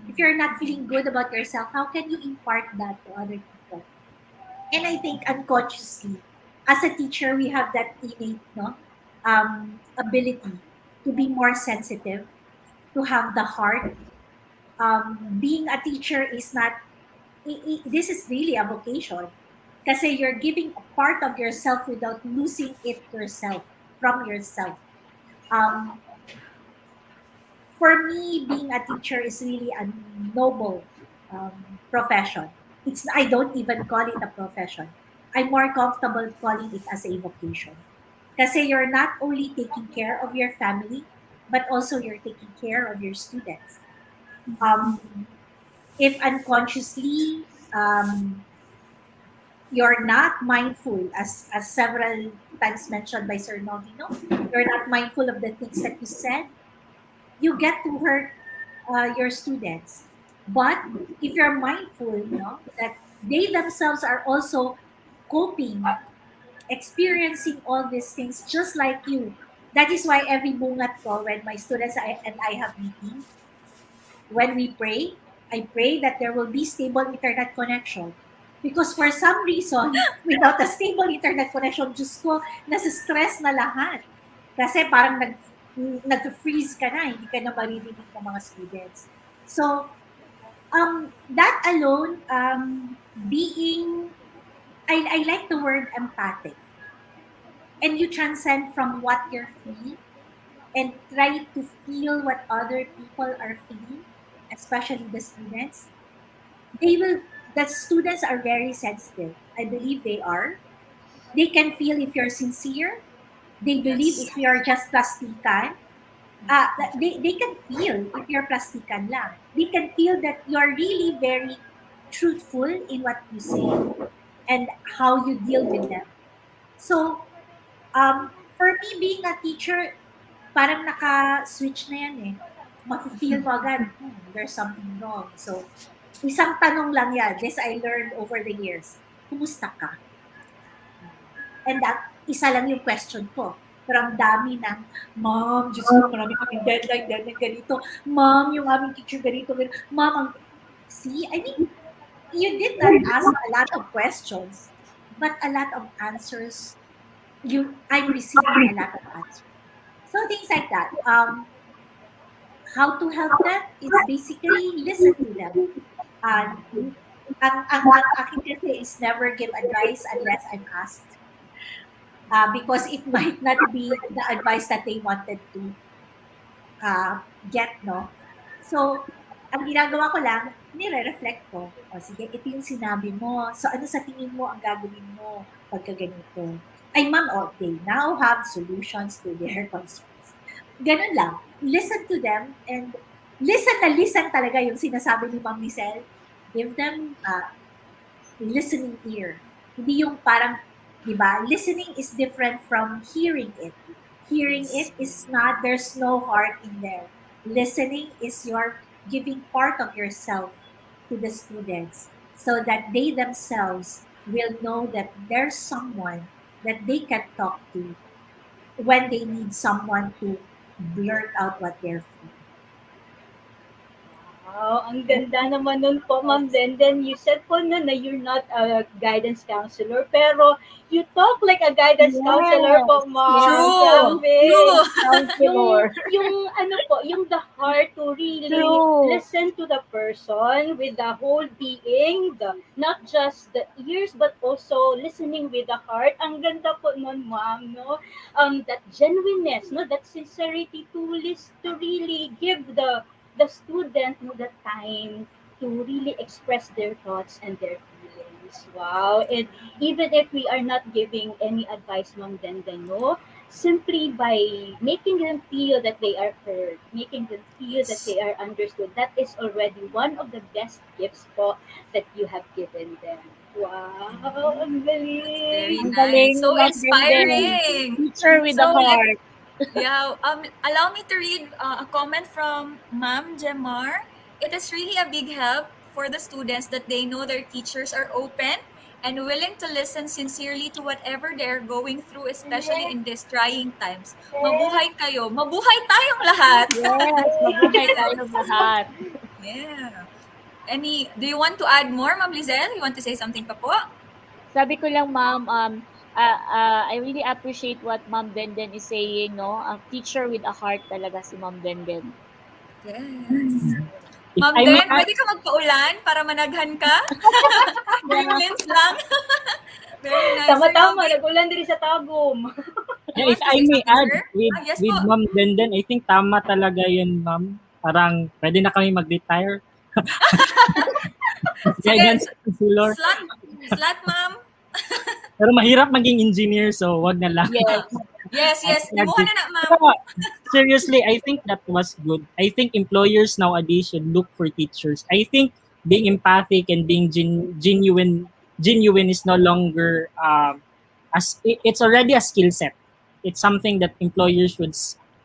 If you're not feeling good about yourself, how can you impart that to other people? And I think unconsciously, as a teacher, we have that innate ability to be more sensitive, to have the heart. Being a teacher is not, this is really a vocation. Kasi you're giving a part of yourself without losing it yourself, from yourself. Um, for me, being a teacher is really a noble profession. I don't even call it a profession. I'm more comfortable calling it as a vocation. Kasi you're not only taking care of your family, but also you're taking care of your students. Um, if unconsciously you're not mindful, as several times mentioned by Sir Novino, you're not mindful of the things that you said, you get to hurt your students. But if you're mindful, that they themselves are also coping, experiencing all these things just like you. That is why every bungat ko, when my students and I have meeting, when we pray, I pray that there will be stable internet connection. Because for some reason, without a stable internet connection, Diyos ko, nasa stress na lahat. Kasi parang nag-freeze ka na, hindi ka na maririnig ng mga students. So, that alone, I like the word empathic. And you transcend from what you're feeling and try to feel what other people are feeling, especially the students. The students are very sensitive. I believe they are. They can feel if you're sincere. They believe Yes. if you're just plastikan. They can feel if you're plastikan lang. They can feel that you're really very truthful in what you say and how you deal with them. So, for me, being a teacher, parang naka-switch na yan eh. Mafe-feel mo agad, there's something wrong. So, isang tanong lang yan. This I learned over the years. Kumusta ka? And that, isa lang yung question ko. Pero ang dami ng, Ma'am, Diyos ko, marami kaming deadline ganito. Ma'am, yung aming teacher ganito. Ma'am, see, I mean, you did not ask a lot of questions, but a lot of answers. I'm receiving a lot of answers. So things like that. How to help them is basically listen to them. Ang akin kasi is never give advice unless I'm asked. Because it might not be the advice that they wanted to get, no? So, ang ginagawa ko lang, nire-reflect ko. O sige, ito yung sinabi mo. So, ano sa tingin mo ang gagawin mo pagka ganito? Ay, ma'am, they now have solutions to their concerns. Ganun lang. Listen to them and listen talaga yung sinasabi ni Ma'am Lisel. Give them listening ear. Hindi yung parang, di ba, listening is different from hearing it. Hearing Yes. it is not, there's no heart in there. Listening is your giving part of yourself to the students so that they themselves will know that there's someone that they can talk to when they need someone to blurt out what they're feeling. Wow, ang ganda naman nun po, Ma'am Denden. You said po na you're not a guidance counselor, pero you talk like a guidance counselor po, Yes, Ma'am. yes. True. Grabe. True. Counselor. Yung ano po, yung the heart to really True. listen to the person with the whole being, not just the ears, but also listening with the heart. Ang ganda po nun, Ma'am, no? That genuineness, no? That sincerity to to really give the student the time to really express their thoughts and their feelings. Wow. And even if we are not giving any advice, Ma'am Denden, no, simply by making them feel that they are heard, making them feel that they are understood, that is already one of the best gifts po that you have given them. Wow, ang Very galing. Ang galing nice. ni So Ma'am Denden. inspiring. Teacher with a So heart. yeah, allow me to read a comment from Ma'am Jemar. It is really a big help for the students that they know their teachers are open and willing to listen sincerely to whatever they're going through, especially in these trying times. Mabuhay kayo. Mabuhay tayong lahat. Yes, mabuhay tayong lahat. Yeah. Do you want to add more, Ma'am Lizelle? You want to say something pa po? Sabi ko lang, Ma'am, I really appreciate what Ma'am Denden is saying, no? A teacher with a heart talaga si Ma'am Denden. Yes. If Ma'am I may Den, add, pwede ka magpaulan para managhan ka? Gremlins lang. Very nice. Tama-tama, Sir Robby, nagulan din sa Tagum. you if want to I say may something, add sir? Yes with po. Ma'am Denden, I think tama talaga yun, Ma'am. Parang pwede na kami mag-retire. Guidance counselor. Slat, ma'am. Pero mahirap maging engineer, so wag na lang. Yes. Yes. Limuha na na, ma'am. Pero, seriously, I think that was good. I think employers nowadays should look for teachers. I think being empathic and being genuine is no longer it's already a skill set. It's something that employers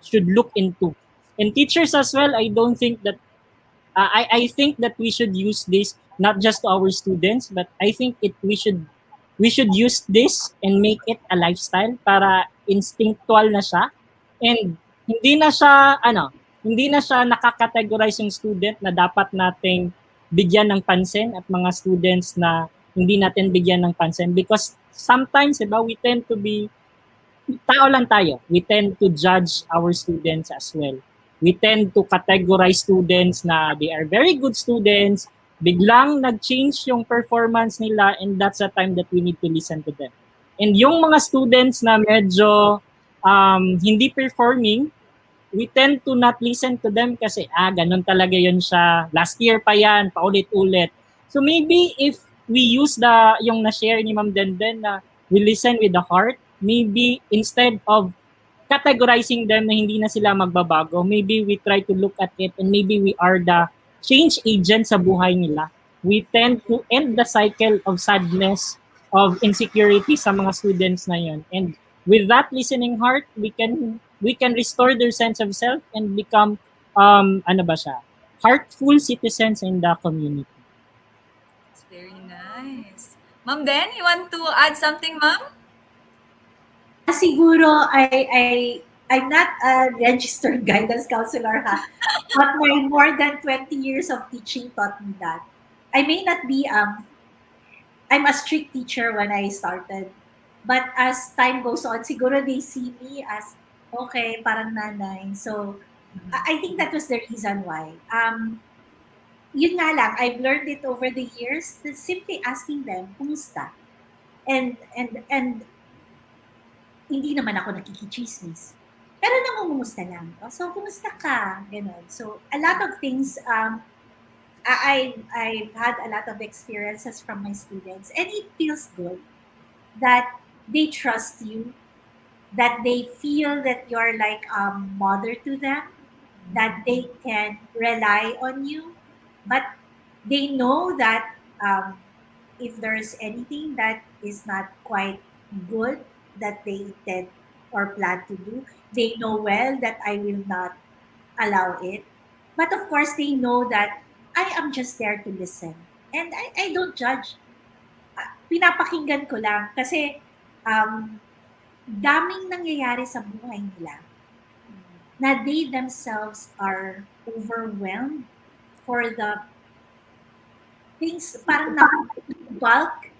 should look into. And teachers as well, I don't think that I think that we should use this not just to our students, but I think we should use this and make it a lifestyle para instinctual na siya and hindi na siya nakakategorize yung student na dapat nating bigyan ng pansin at mga students na hindi natin bigyan ng pansin because sometimes diba we tend to be tao lang tayo. We tend to judge our students as well. We tend to categorize students na they are very good students, biglang nag-change yung performance nila and that's the time that we need to listen to them. And yung mga students na medyo hindi performing, we tend to not listen to them kasi ganun talaga yun siya. Last year pa yan, paulit-ulit. So maybe if we use yung na-share ni Ma'am Denden na we listen with the heart, maybe instead of categorizing them na hindi na sila magbabago, maybe we try to look at it and maybe we are the change agent sa buhay nila. We tend to end the cycle of sadness, of insecurity sa mga students na yun. And with that listening heart, we can restore their sense of self and become heartful citizens in the community. It's very nice. Ma'am Den, you want to add something, ma'am? Siguro, I'm not a registered guidance counselor, but my more than 20 years of teaching taught me that. I may not be, I'm a strict teacher when I started, but as time goes on, siguro they see me as, okay, parang nanay. So, I think that was the reason why. Yun nga lang, I've learned it over the years, simply asking them, kumusta? And hindi naman ako nakikichismis. Pero nangungumusta lang. So, kumusta ka? Ganun. So, a lot of things, I've had a lot of experiences from my students and it feels good that they trust you, that they feel that you're like a mother to them, that they can rely on you, but they know that if there's anything that is not quite good that they intend or plan to do, they know well that I will not allow it. But of course, they know that I am just there to listen. And I don't judge. Pinapakinggan ko lang kasi daming nangyayari sa buhay nila na they themselves are overwhelmed for the things parang na bulk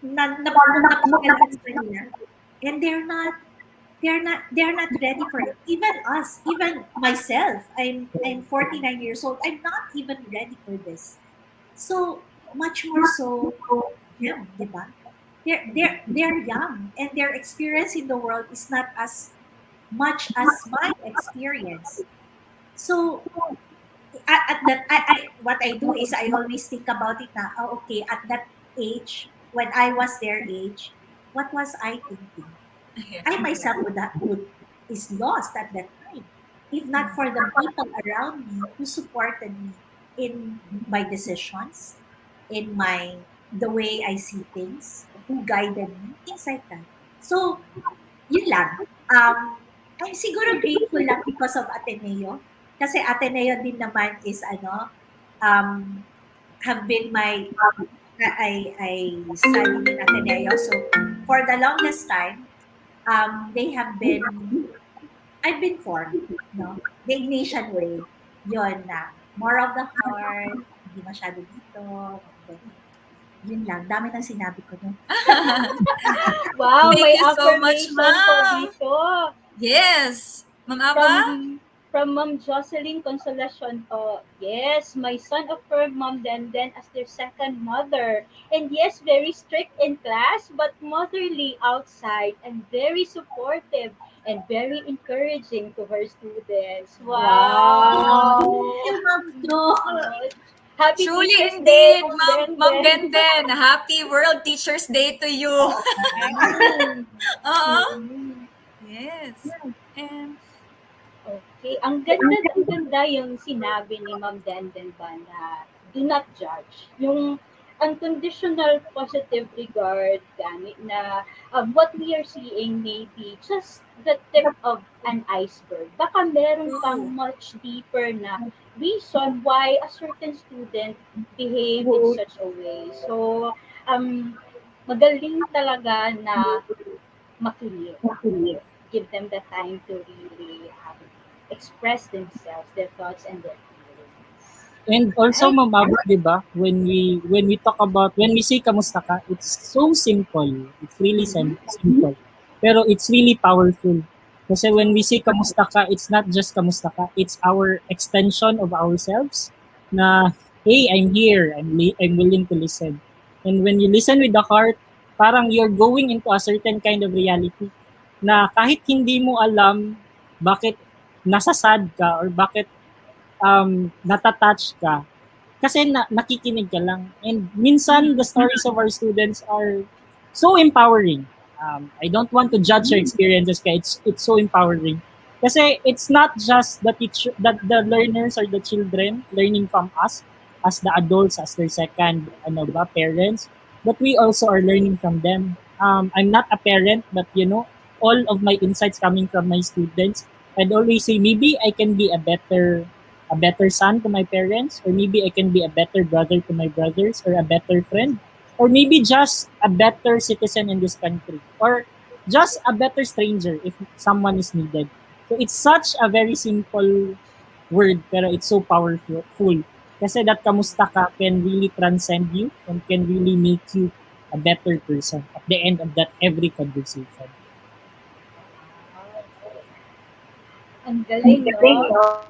na sa nila. And they're not ready for it. Even us, even myself, I'm 49 years old. I'm not even ready for this. So much more so them, di ba? They're young and their experience in the world is not as much as my experience. So at that what I do is I always think about it na, oh, okay, at that age, when I was their age, what was I thinking? I myself would is lost at that time. If not for the people around me who supported me in my decisions, in the way I see things, who guided me, things like that. So, yun lang. I'm siguro grateful lang because of Ateneo. Kasi Ateneo din naman is have been I studied in Ateneo. So, for the longest time, they have been, I've been formed, no? The Ignatian way. Yun na, more of the heart, hindi masyado dito. Yun lang, dami ng sinabi ko nun. Wow, Thank may you so much, affirmation po ma'am. dito. Yes. Ma'am Ava? From Ma'am Jocelyn Consolacion po. Yes, my son affirmed Ma'am Denden as their second mother. And yes, very strict in class, but motherly outside and very supportive and very encouraging to her students. Wow! Thank you, Ma'am Jo. Happy Truly Teacher's Day, indeed, Ma'am Ma'am Denden. Denden. Happy World Teacher's Day to you. Oo. Yes. And Okay, ang ganda yung sinabi ni Ma'am Denden ba na do not judge. Yung unconditional positive regard gamit na what we are seeing may be just the tip of an iceberg. Baka meron pang much deeper na reason why a certain student behave in such a way. So, magaling talaga na makinig. Give them the time to really express themselves, their thoughts and their feelings. And also, Right? Ma'am Ava, di ba, when we talk about, when we say kamusta ka, it's so simple. It's really simple. Pero it's really powerful. Kasi when we say kamusta ka, it's not just kamusta ka, it's our extension of ourselves na, hey, I'm here, I'm willing to listen. And when you listen with the heart, parang you're going into a certain kind of reality na kahit hindi mo alam bakit nasa sad ka or bakit natatouch ka, kasi nakikinig ka lang. And minsan, the stories of our students are so empowering. I don't want to judge your experiences, kaya it's so empowering. Kasi it's not just the teacher, that the learners or the children learning from us as the adults, as their second parents, but we also are learning from them. I'm not a parent, but all of my insights coming from my students, I'd always say maybe I can be a better son to my parents, or maybe I can be a better brother to my brothers, or a better friend, or maybe just a better citizen in this country, or just a better stranger if someone is needed. So it's such a very simple word, pero it's so powerful. Kasi that kamusta ka can really transcend you and can really make you a better person at the end of that every conversation. Ang galing, no?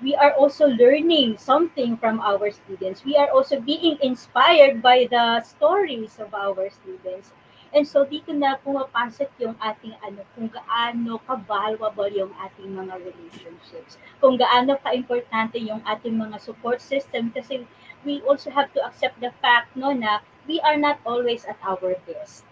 We are also learning something from our students. We are also being inspired by the stories of our students. And so dito na pumapasok yung ating kung gaano ka-valuable yung ating mga relationships. Kung gaano ka-importante yung ating mga support system kasi we also have to accept the fact no na we are not always at our best.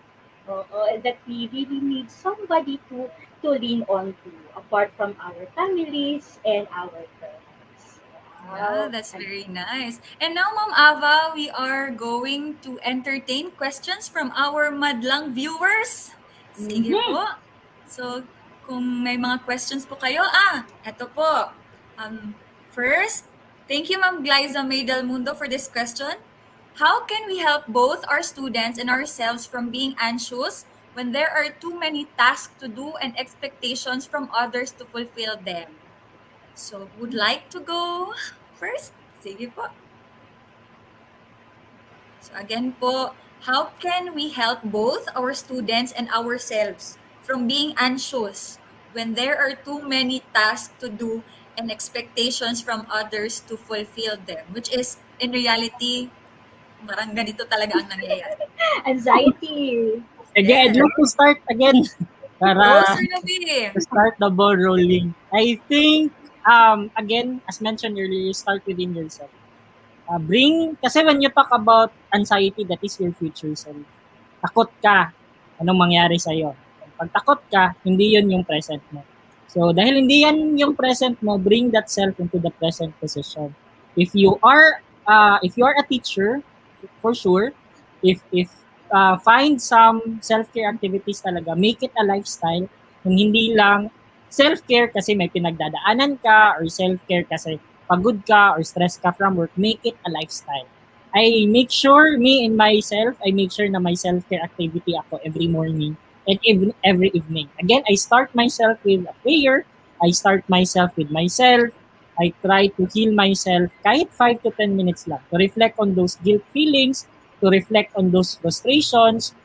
that we really need somebody to lean on to apart from our families and our parents. Yeah, Wow. that's very nice. And now, Ma'am Ava, we are going to entertain questions from our madlang viewers. Sige Mhm. po. So, kung may mga questions po kayo, eto po. First, thank you, Ma'am Glyza May Del Mundo, for this question. How can we help both our students and ourselves from being anxious when there are too many tasks to do and expectations from others to fulfill them? So, would like to go first? Sige po. So again po, how can we help both our students and ourselves from being anxious when there are too many tasks to do and expectations from others to fulfill them? Which is, in reality, parang ganito talaga ang nangyayari. Anxiety. Sige, I'd Yes. like to start again Go, para Sir Nabi. to start the ball rolling. I think, again, as mentioned earlier, you start within yourself. Kasi when you talk about anxiety, that is your future self. Takot ka, anong mangyari sa'yo. Pag takot ka, hindi yun yung present mo. So, dahil hindi yan yung present mo, bring that self into the present position. If you are a teacher, for sure, if find some self-care activities talaga, make it a lifestyle, kung hindi lang self-care kasi may pinagdadaanan ka or self-care kasi pagod ka or stress ka from work, make it a lifestyle. I make sure, me and myself, I make sure na may self-care activity ako every morning and every evening. Again, I start myself with a prayer. I start myself with myself. I try to heal myself kahit 5 to 10 minutes lang to reflect on those guilt feelings, to reflect on those frustrations,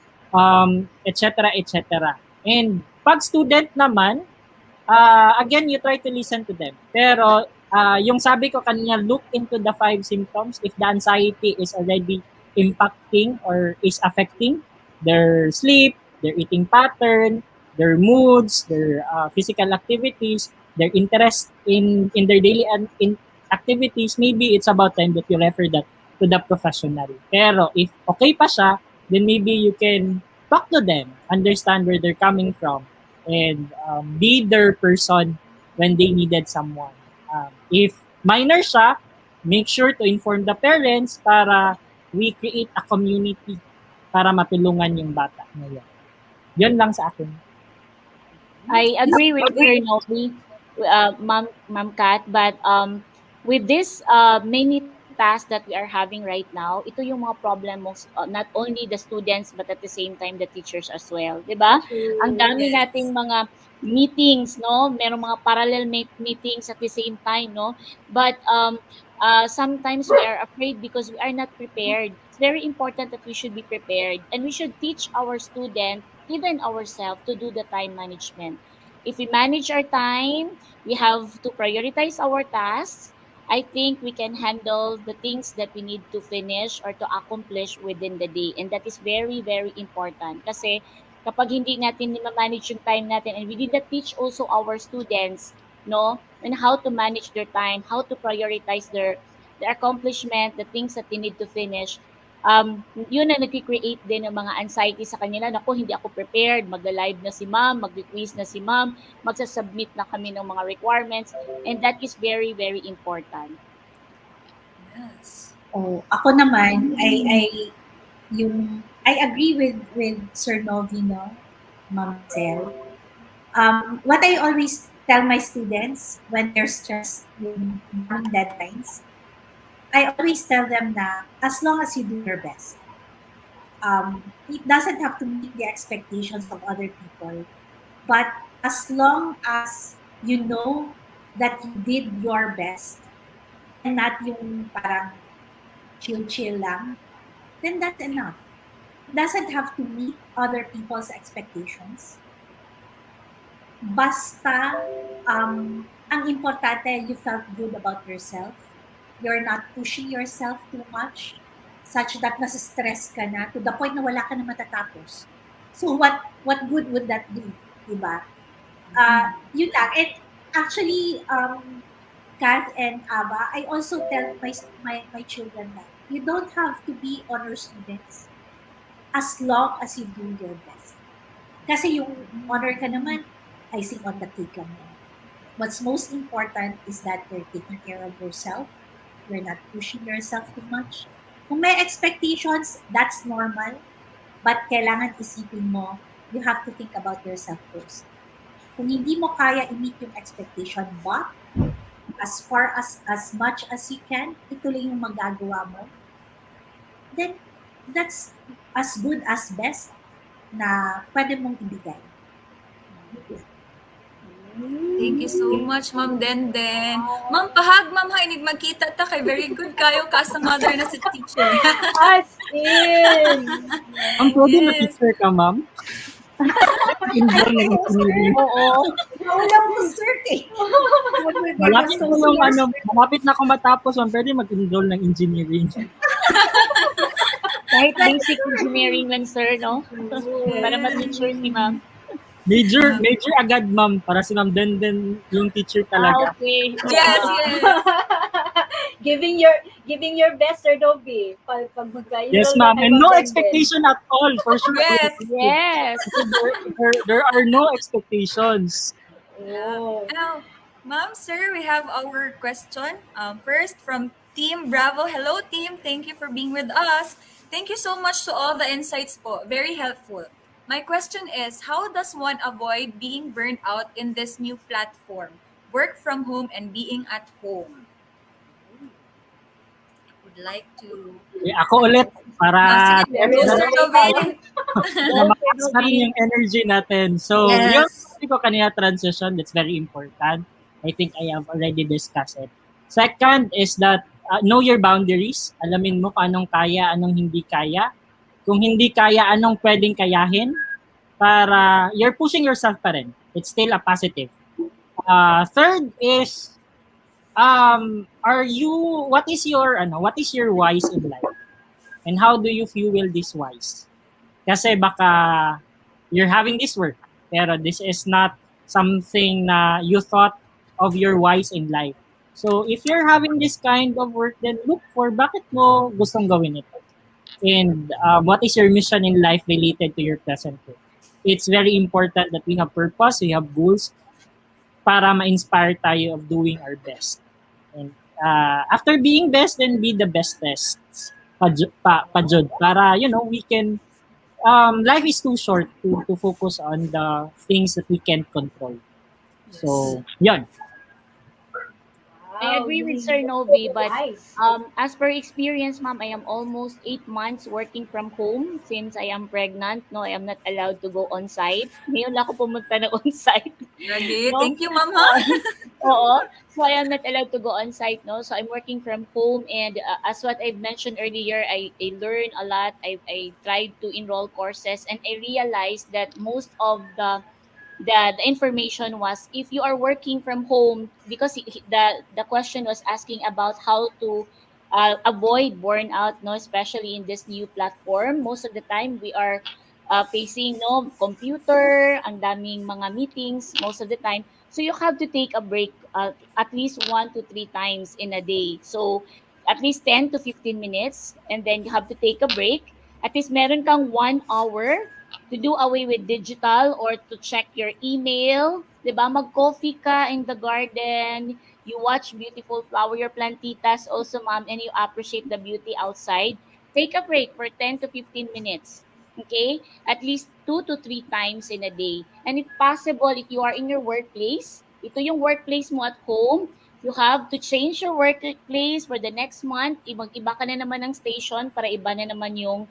etc., etc. And pag student naman, again, you try to listen to them. Pero yung sabi ko kanina, look into the 5 symptoms. If the anxiety is already impacting or is affecting their sleep, their eating pattern, their moods, their physical activities, their interest in their daily activities, maybe it's about time that you refer that to the professional. Pero if okay pa siya, then maybe you can talk to them, understand where they're coming from, and be their person when they needed someone. If minor siya, make sure to inform the parents para we create a community para matulungan yung bata ngayon. Yun lang sa akin. I agree with Sir Novi, Ma'am Kat, but with this many tasks that we are having right now, ito yung mga problem of not only the students but at the same time the teachers as well, 'di ba? Ang dami Yes. nating mga meetings, no? Merong mga parallel meetings at the same time, no? But sometimes we are afraid because we are not prepared. It's very important that we should be prepared and we should teach our student, even ourselves, to do the time management. If we manage our time, we have to prioritize our tasks. I think we can handle the things that we need to finish or to accomplish within the day. And that is very, very important. Kasi kapag hindi natin ma-manage yung time natin and we did not teach also our students, no, and how to manage their time, how to prioritize their accomplishment, the things that they need to finish, yun na nagki-create din ng mga anxiety sa kanila. Naku, hindi ako prepared, magla-live na si ma'am, mag-quiz na si ma'am, magsasubmit na kami ng mga requirements, and that is very, very important. Yes. Oh, ako naman, I agree with Sir Novi, no, Ma'am Sel. What I always tell my students when they're stressed with having deadlines, I always tell them na as long as you do your best, it doesn't have to meet the expectations of other people, but as long as you know that you did your best and not yung parang chill-chill lang, then that's enough. It doesn't have to meet other people's expectations. Basta, ang importante, you felt good about yourself. You're not pushing yourself too much such that nasa-stress ka na to the point na wala ka na matatapos. So what good would that do? Diba? Yun lang. And actually, Kat and Ava, I also tell my children that you don't have to be honor students. as long as you do your best. Kasi yung honor ka naman, icing on the cake lang yan. What's most important is that you're taking care of yourself. You're not pushing yourself too much. Kung may expectations, that's normal. But kailangan isipin mo, you have to think about yourself first. Kung hindi mo kaya i-meet yung expectation, but as far as much as you can, ito lang yung magagawa mo, then that's as good as best na pwede mong ibigay. Thank you so much, Ma'am Denden. Ma'am, pahag, Ma'am, inig magkita ta kay very good kayo ka sa mother na sa teacher. As in. Ma'am, pwede Yes. mag-teacher ka, ma'am? Involved ng engineering. Oo. Wala mo cert eh. Malapit na ako matapos, ma'am. Pwede mag-enroll ng engineering. Kahit basic engineering lang, sir, no? Para mag-teacher si ma'am. Major agad, ma'am. Para si Ma'am Denden yung teacher talaga. Okay. Yes, yes. giving your best, Sir Dobby. Pag magkayo. Yes, ma'am. And no expectation at all, for sure. Yes. Yes. There are no expectations. Oh. Now, Ma'am, sir, we have our question. First from Team Bravo. Hello, team. Thank you for being with us. Thank you so much to all the insights po. Very helpful. My question is, how does one avoid being burned out in this new platform? Work from home and being at home. Would like to... Ako ulit, para Sige, Mr. Lovin. na malakas na rin yung energy natin. So, Yes. yung sabi ko kanina, transition, that's very important. I think I have already discussed it. Second is that know your boundaries. Alamin mo kung anong kaya, anong hindi kaya. Kung hindi kaya, anong pwedeng kayahin para you're pushing yourself pa rin. It's still a positive. Third is what is your whys in life? And how do you fuel this whys? Kasi baka you're having this work, pero this is not something na you thought of your whys in life. So if you're having this kind of work, then look for bakit mo gustong gawin ito. And what is your mission in life related to your present work? It's very important that we have purpose, we have goals para ma-inspire tayo of doing our best. And after being best, then be the bestest. Pajud. Para, we can, life is too short to focus on the things that we can't control. So, yun. I agree with Sir Novi, but as per experience, ma'am, I am almost 8 months working from home since I am pregnant. No, I am not allowed to go on site. Ngayon lang ako pumunta na on site. Ready? No? Thank you, Ma'am. Ha? Oo. So I am not allowed to go on site, no? So I'm working from home, and as what I've mentioned earlier, I learned a lot. I tried to enroll courses, and I realized that most of the information was, if you are working from home, because the question was asking about how to avoid burnout, no, especially in this new platform. Most of the time we are facing computer, ang daming mga meetings most of the time, so you have to take a break at least 1 to 3 times in a day, so at least 10 to 15 minutes, and then you have to take a break. At least meron kang 1 hour to do away with digital or to check your email, 'di ba? Mag-coffee ka in the garden, you watch beautiful flower, your plantitas also, ma'am, and you appreciate the beauty outside. Take a break for 10 to 15 minutes. Okay? At least 2 to 3 times in a day. And if possible, if you are in your workplace, ito yung workplace mo at home, you have to change your workplace for the next month. Iba ka na naman ng station para iba na naman yung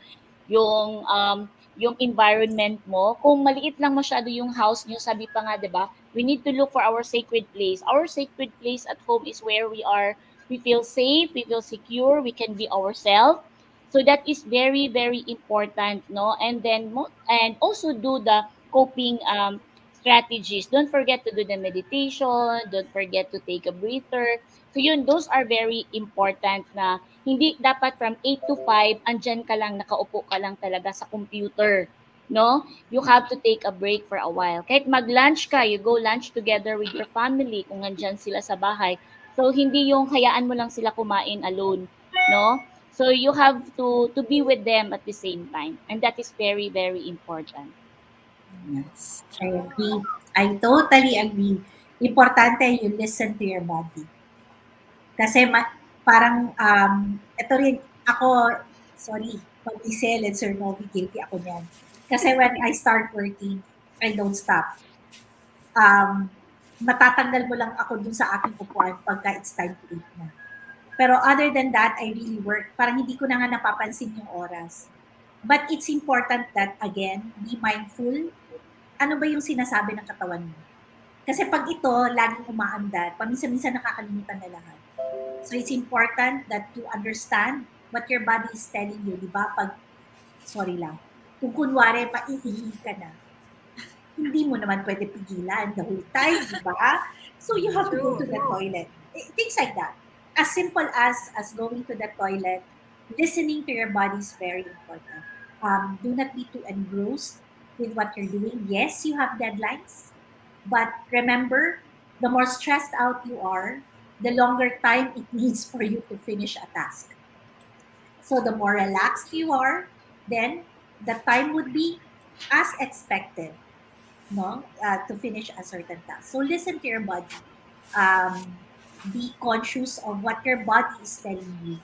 environment mo. Kung maliit lang masyado yung house nyo, sabi pa nga, 'di ba? We need to look for our sacred place. Our sacred place at home is where we feel safe, we feel secure, we can be ourselves. So that is very, very important, no? And also do the coping strategies. Don't forget to do the meditation, don't forget to take a breather. So yun, those are very important na hindi dapat from 8 to 5, andyan ka lang, nakaupo ka lang talaga sa computer, no? You have to take a break for a while. Kahit mag-lunch ka, you go lunch together with your family kung andyan sila sa bahay. So hindi yung hayaan mo lang sila kumain alone, no? So you have to be with them at the same time, and that is very, very important. Yes. I agree. I totally agree. Importante you listen to your body. Kasi parang, ito rin, ako, sorry, Pag-Isel and Sir Novi, guilty ako niyan. Kasi when I start working, I don't stop. Matatanggal mo lang ako dun sa aking upuan pagka it's time to eat na. Pero other than that, I really work. Parang hindi ko na nga napapansin yung oras. But it's important that, again, be mindful. Ano ba yung sinasabi ng katawan mo? Kasi pag ito, laging umaandar, paminsan-minsan nakakalimutan na lahat. So it's important that you understand what your body is telling you, di ba? Sorry lang, kung kunwari, paiihi ka na, hindi mo naman pwede pigilan the whole time, di ba? So you have to go to the toilet. Things like that. As simple as going to the toilet, listening to your body is very important. Do not be too engrossed with what you're doing. Yes, you have deadlines, but remember, the more stressed out you are, the longer time it needs for you to finish a task. So the more relaxed you are, then the time would be as expected, no, to finish a certain task. So listen to your body. Be conscious of what your body is telling you.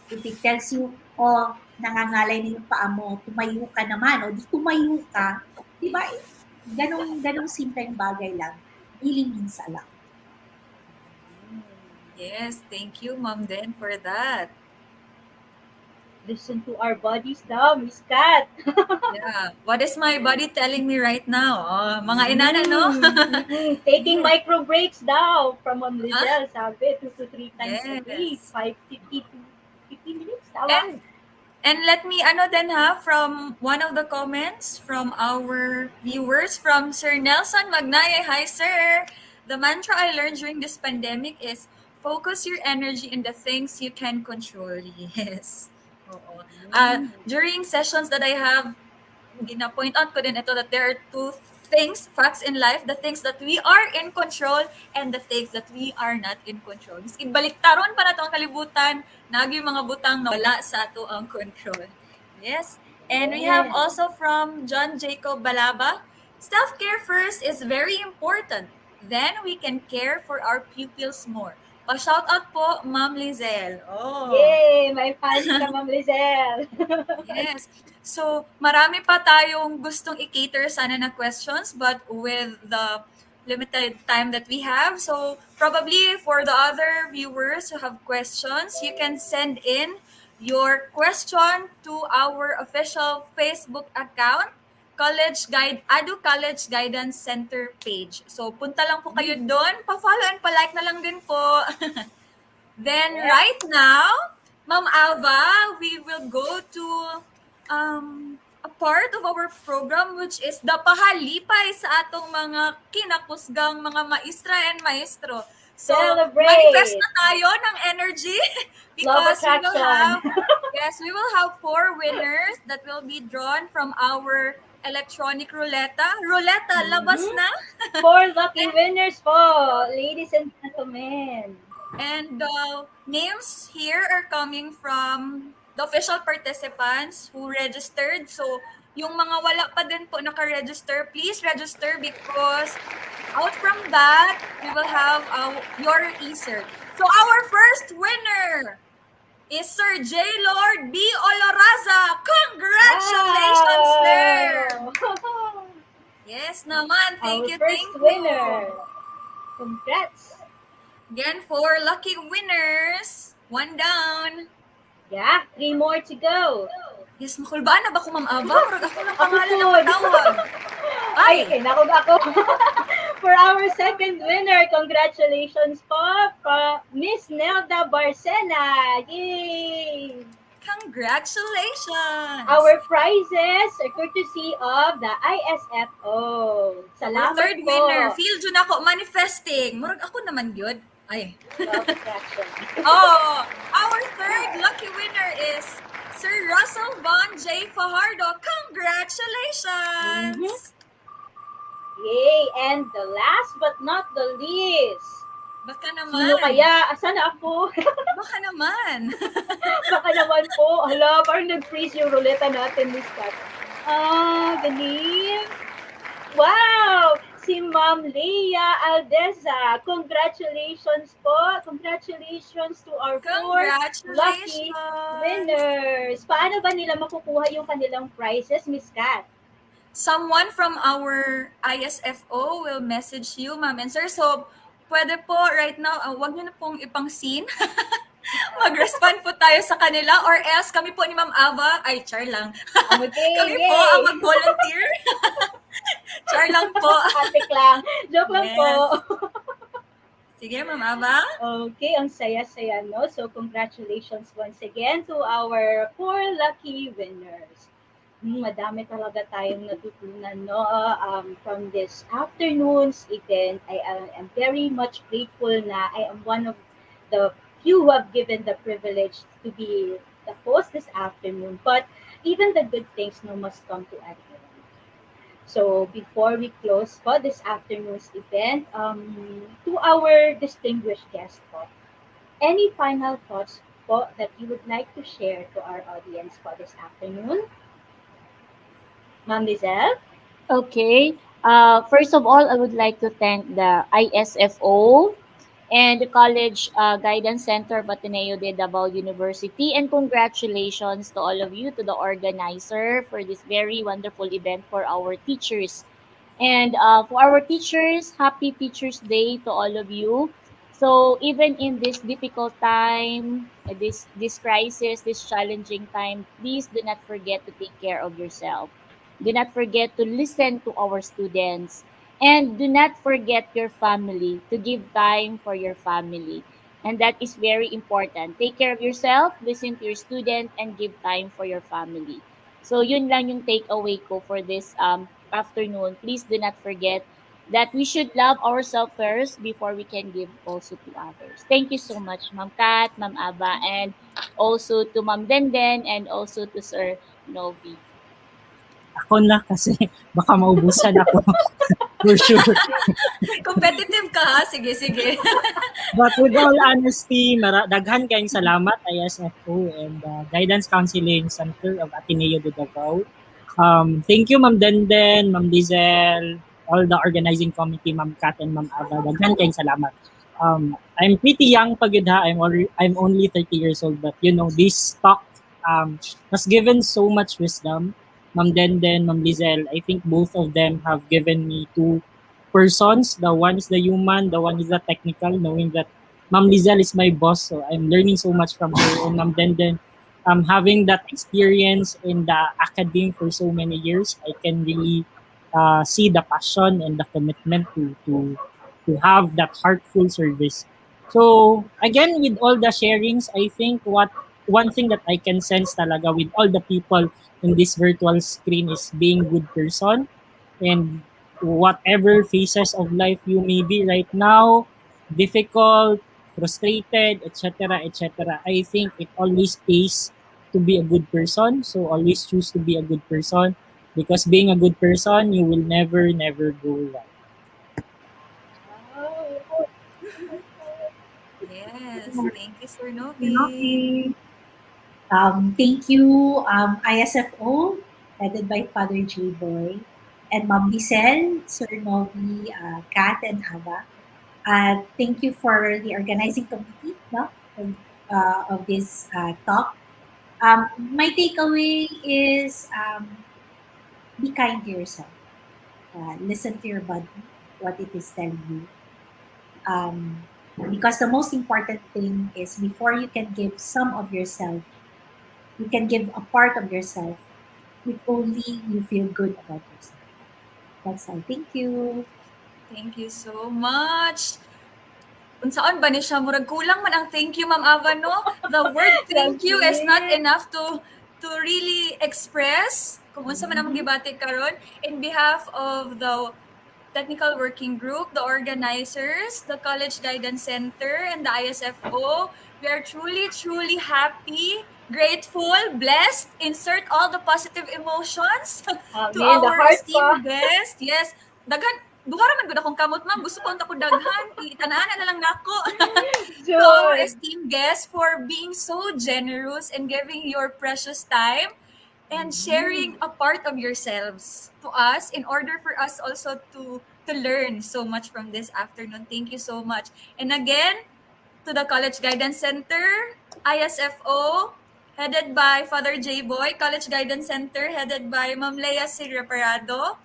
If it tells you, oh, nangangalay na yung paa mo, tumayo ka naman, o di tumayo ka, di ba? Ganong simpleng bagay lang. Really means a lot. Yes, thank you, Ma'am Den, for that. Listen to our bodies daw, Miss Kat. Yeah. What is my body telling me right now? Oh, mga inana, no? Taking Yes. micro breaks daw from Ma'am Lizelle, sabi, 2 to 3 times a day, Yes. 5:50 to 15 minutes, tawa. And let me then from one of the comments from our viewers from Sir Nelson Magnaye. Hi, sir. The mantra I learned during this pandemic is focus your energy in the things you can control. Yes. Oo. During sessions that I have, gina-point out ko din ito that there are two facts in life, the things that we are in control and the things that we are not in control. Miskin baliktaron pa na ito ang kalibutan, nagi mga butang na wala sa ato ang control. Yes. And we have also from John Jacob Balaba, self-care first is very important. Then we can care for our pupils more. Pa-shout out po, Ma'am Lizelle. Oh. Yay! May fans ka, Ma'am Lizelle. Yes. So, marami pa tayong gustong i-cater sana na questions, but with the limited time that we have, so probably for the other viewers who have questions, you can send in your question to our official Facebook account, ADDU College Guidance Center page. So, punta lang po kayo doon, pa-follow and pa-like na lang din po. Then, right now, Ma'am Alva, we will go to a part of our program which is the pahalipay sa atong mga kinakusgang mga maestra and maestro. So, Celebrate! manifest na tayo ng energy Love because attraction. we will have 4 winners that will be drawn from our electronic roulette. Roulette, labas na! 4 lucky winners po, ladies and gentlemen. And the names here are coming from the official participants who registered. So, yung mga wala pa din po naka-register, please register because out from that, we will have your e-cert. So, our first winner is Sir J. Lord B. Oloraza. Congratulations, sir! Yes naman. Thank you, thank you. Winner. Congrats. Again, 4 lucky winners. 1 down. Yeah, 3 more to go. Yes, makulbaan na ba ko, Ma'am Ava? Murag ako ng pangalan ng matawag. Ay, nakog ako. For our second winner, congratulations po, Miss Nelda Barcena. Yay! Congratulations! Our prizes are courtesy of the ISFO. Salamat Our third po. winner, feel dyan ako, manifesting. Murag ako naman yun. Ay. Oh, our third lucky winner is Sir Russell Von J. Fajardo. Congratulations! Yay! And the last but not the least, Baka naman. Sino kaya? Asan na ako? Baka naman. Baka naman po. Hala, parang nag-freeze yung ruleta natin, Miss Kat. Galing. Wow! Si Ma'am Leia Aldeza. Congratulations po. Congratulations to our four lucky Congratulations! winners. Paano ba nila makukuha yung kanilang prizes, Miss Kat? Someone from our ISFO will message you, ma'am and sir. So, pwede po right now, wag niyo na pong ipang-scene. Mag-respond po tayo sa kanila or else kami po ni Ma'am Ava, ay char lang. Okay, Kami yay! po ang mag-volunteer. Char lang po. Atik lang. Joke lang Yes. po. Sige, Ma'am Ava. Okay, ang saya-saya, no? So, congratulations once again to our four lucky winners. Madami talaga tayong natutunan, no? From this afternoon's event. I am very much grateful na I am one of the few who have given the privilege to be the host this afternoon. But even the good things, no, must come to an end. So before we close for this afternoon's event, to our distinguished guest po, any final thoughts po that you would like to share to our audience for this afternoon? Ma'am Lizelle? Okay. First of all, I would like to thank the ISFO and the College Guidance Center of Ateneo de Davao University. And congratulations to all of you, to the organizer for this very wonderful event for our teachers. And for our teachers, happy Teachers Day to all of you. So even in this difficult time, this crisis, this challenging time, please do not forget to take care of yourself. Do not forget to listen to our students. And do not forget your family, to give time for your family. And that is very important. Take care of yourself, listen to your student, and give time for your family. So yun lang yung takeaway ko for this afternoon. Please do not forget that we should love ourselves first before we can give also to others. Thank you so much, Ma'am Kat, Ma'am Aba, and also to Ma'am Denden, and also to Sir Novi. Ako na kasi baka maubusan ako. For sure. Competitive ka ha? Sige, sige. But with all honesty, daghan kayong salamat ISFO and Guidance Counseling Center of Ateneo de Davao. Thank you, Ma'am Denden, Ma'am Lizelle, all the organizing committee, Ma'am Kat and Ma'am Ava. Daghan kayong salamat. I'm pretty young pag yun ha. I'm only 30 years old, but you know, this talk has given so much wisdom. Ma'am Denden, Ma'am Lizelle, I think both of them have given me two persons. The one is the human, the one is the technical, knowing that Ma'am Lizelle is my boss, so I'm learning so much from her. And Ma'am Denden, having that experience in the academe for so many years, I can really see the passion and the commitment to have that heartful service. So again, with all the sharings, I think one thing that I can sense talaga with all the people in this virtual screen is being good person, and whatever phases of life you may be right now, difficult, frustrated, etc., etc. I think it always pays to be a good person. So always choose to be a good person, because being a good person, you will never, never go wrong. Yes, thank you, Sir Novi. Thank you, ISFO, headed by Father J. Boy, and Ma'am Lizelle, Sir Novi, Kat, and Ava. Thank you for the organizing committee, no, of this talk. My takeaway is be kind to yourself. Listen to your body, what it is telling you. Because the most important thing is, before you can give some of yourself, you can give a part of yourself if only you feel good about yourself. That's all. Thank you. Thank you so much. Unsaon ba ni siya? Murag kulang man ang thank you, Ma'am Ava, no? The word thank you is not enough to really express kung unsa man ang gibati karon in behalf of the technical working group, the organizers, the College Guidance Center, and the ISFO. We are truly, truly happy, grateful, blessed. Insert all the positive emotions to The our heart pa. esteemed guest. Yes, dagan Dugara man gud akong kamot, ma'am. Gusto ko unta ko daghan. Itanaanan na lang nako. To Good. our esteemed guests for being so generous and giving your precious time and sharing a part of yourselves to us in order for us also to learn so much from this afternoon. Thank you so much. And again, to the College Guidance Center, ISFO, headed by Father J. Boy, College Guidance Center, headed by Ma'am Lea Sirreparado.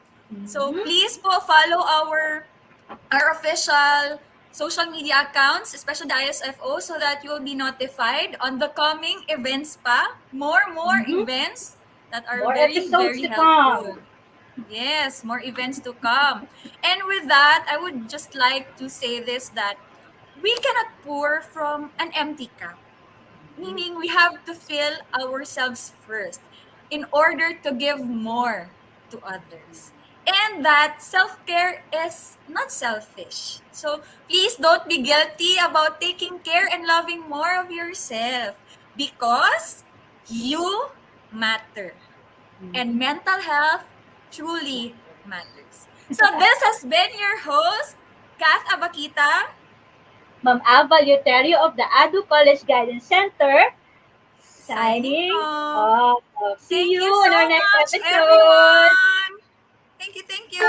So please po follow our official social media accounts, especially the ISFO, so that you will be notified on the coming events pa. More events that are More very, episodes very to helpful. come. Yes, more events to come. And with that, I would just like to say this, that we cannot pour from an empty cup. Meaning we have to fill ourselves first in order to give more to others. And that self-care is not selfish. So please don't be guilty about taking care and loving more of yourself, because you matter. And mental health truly matters. So this has been your host, Kath Abakita. Ma'am Ava Luterio of the ADDU College Guidance Center, Signing signing off. off. See Thank you you on so our next much, episode. everyone. Thank you, thank you.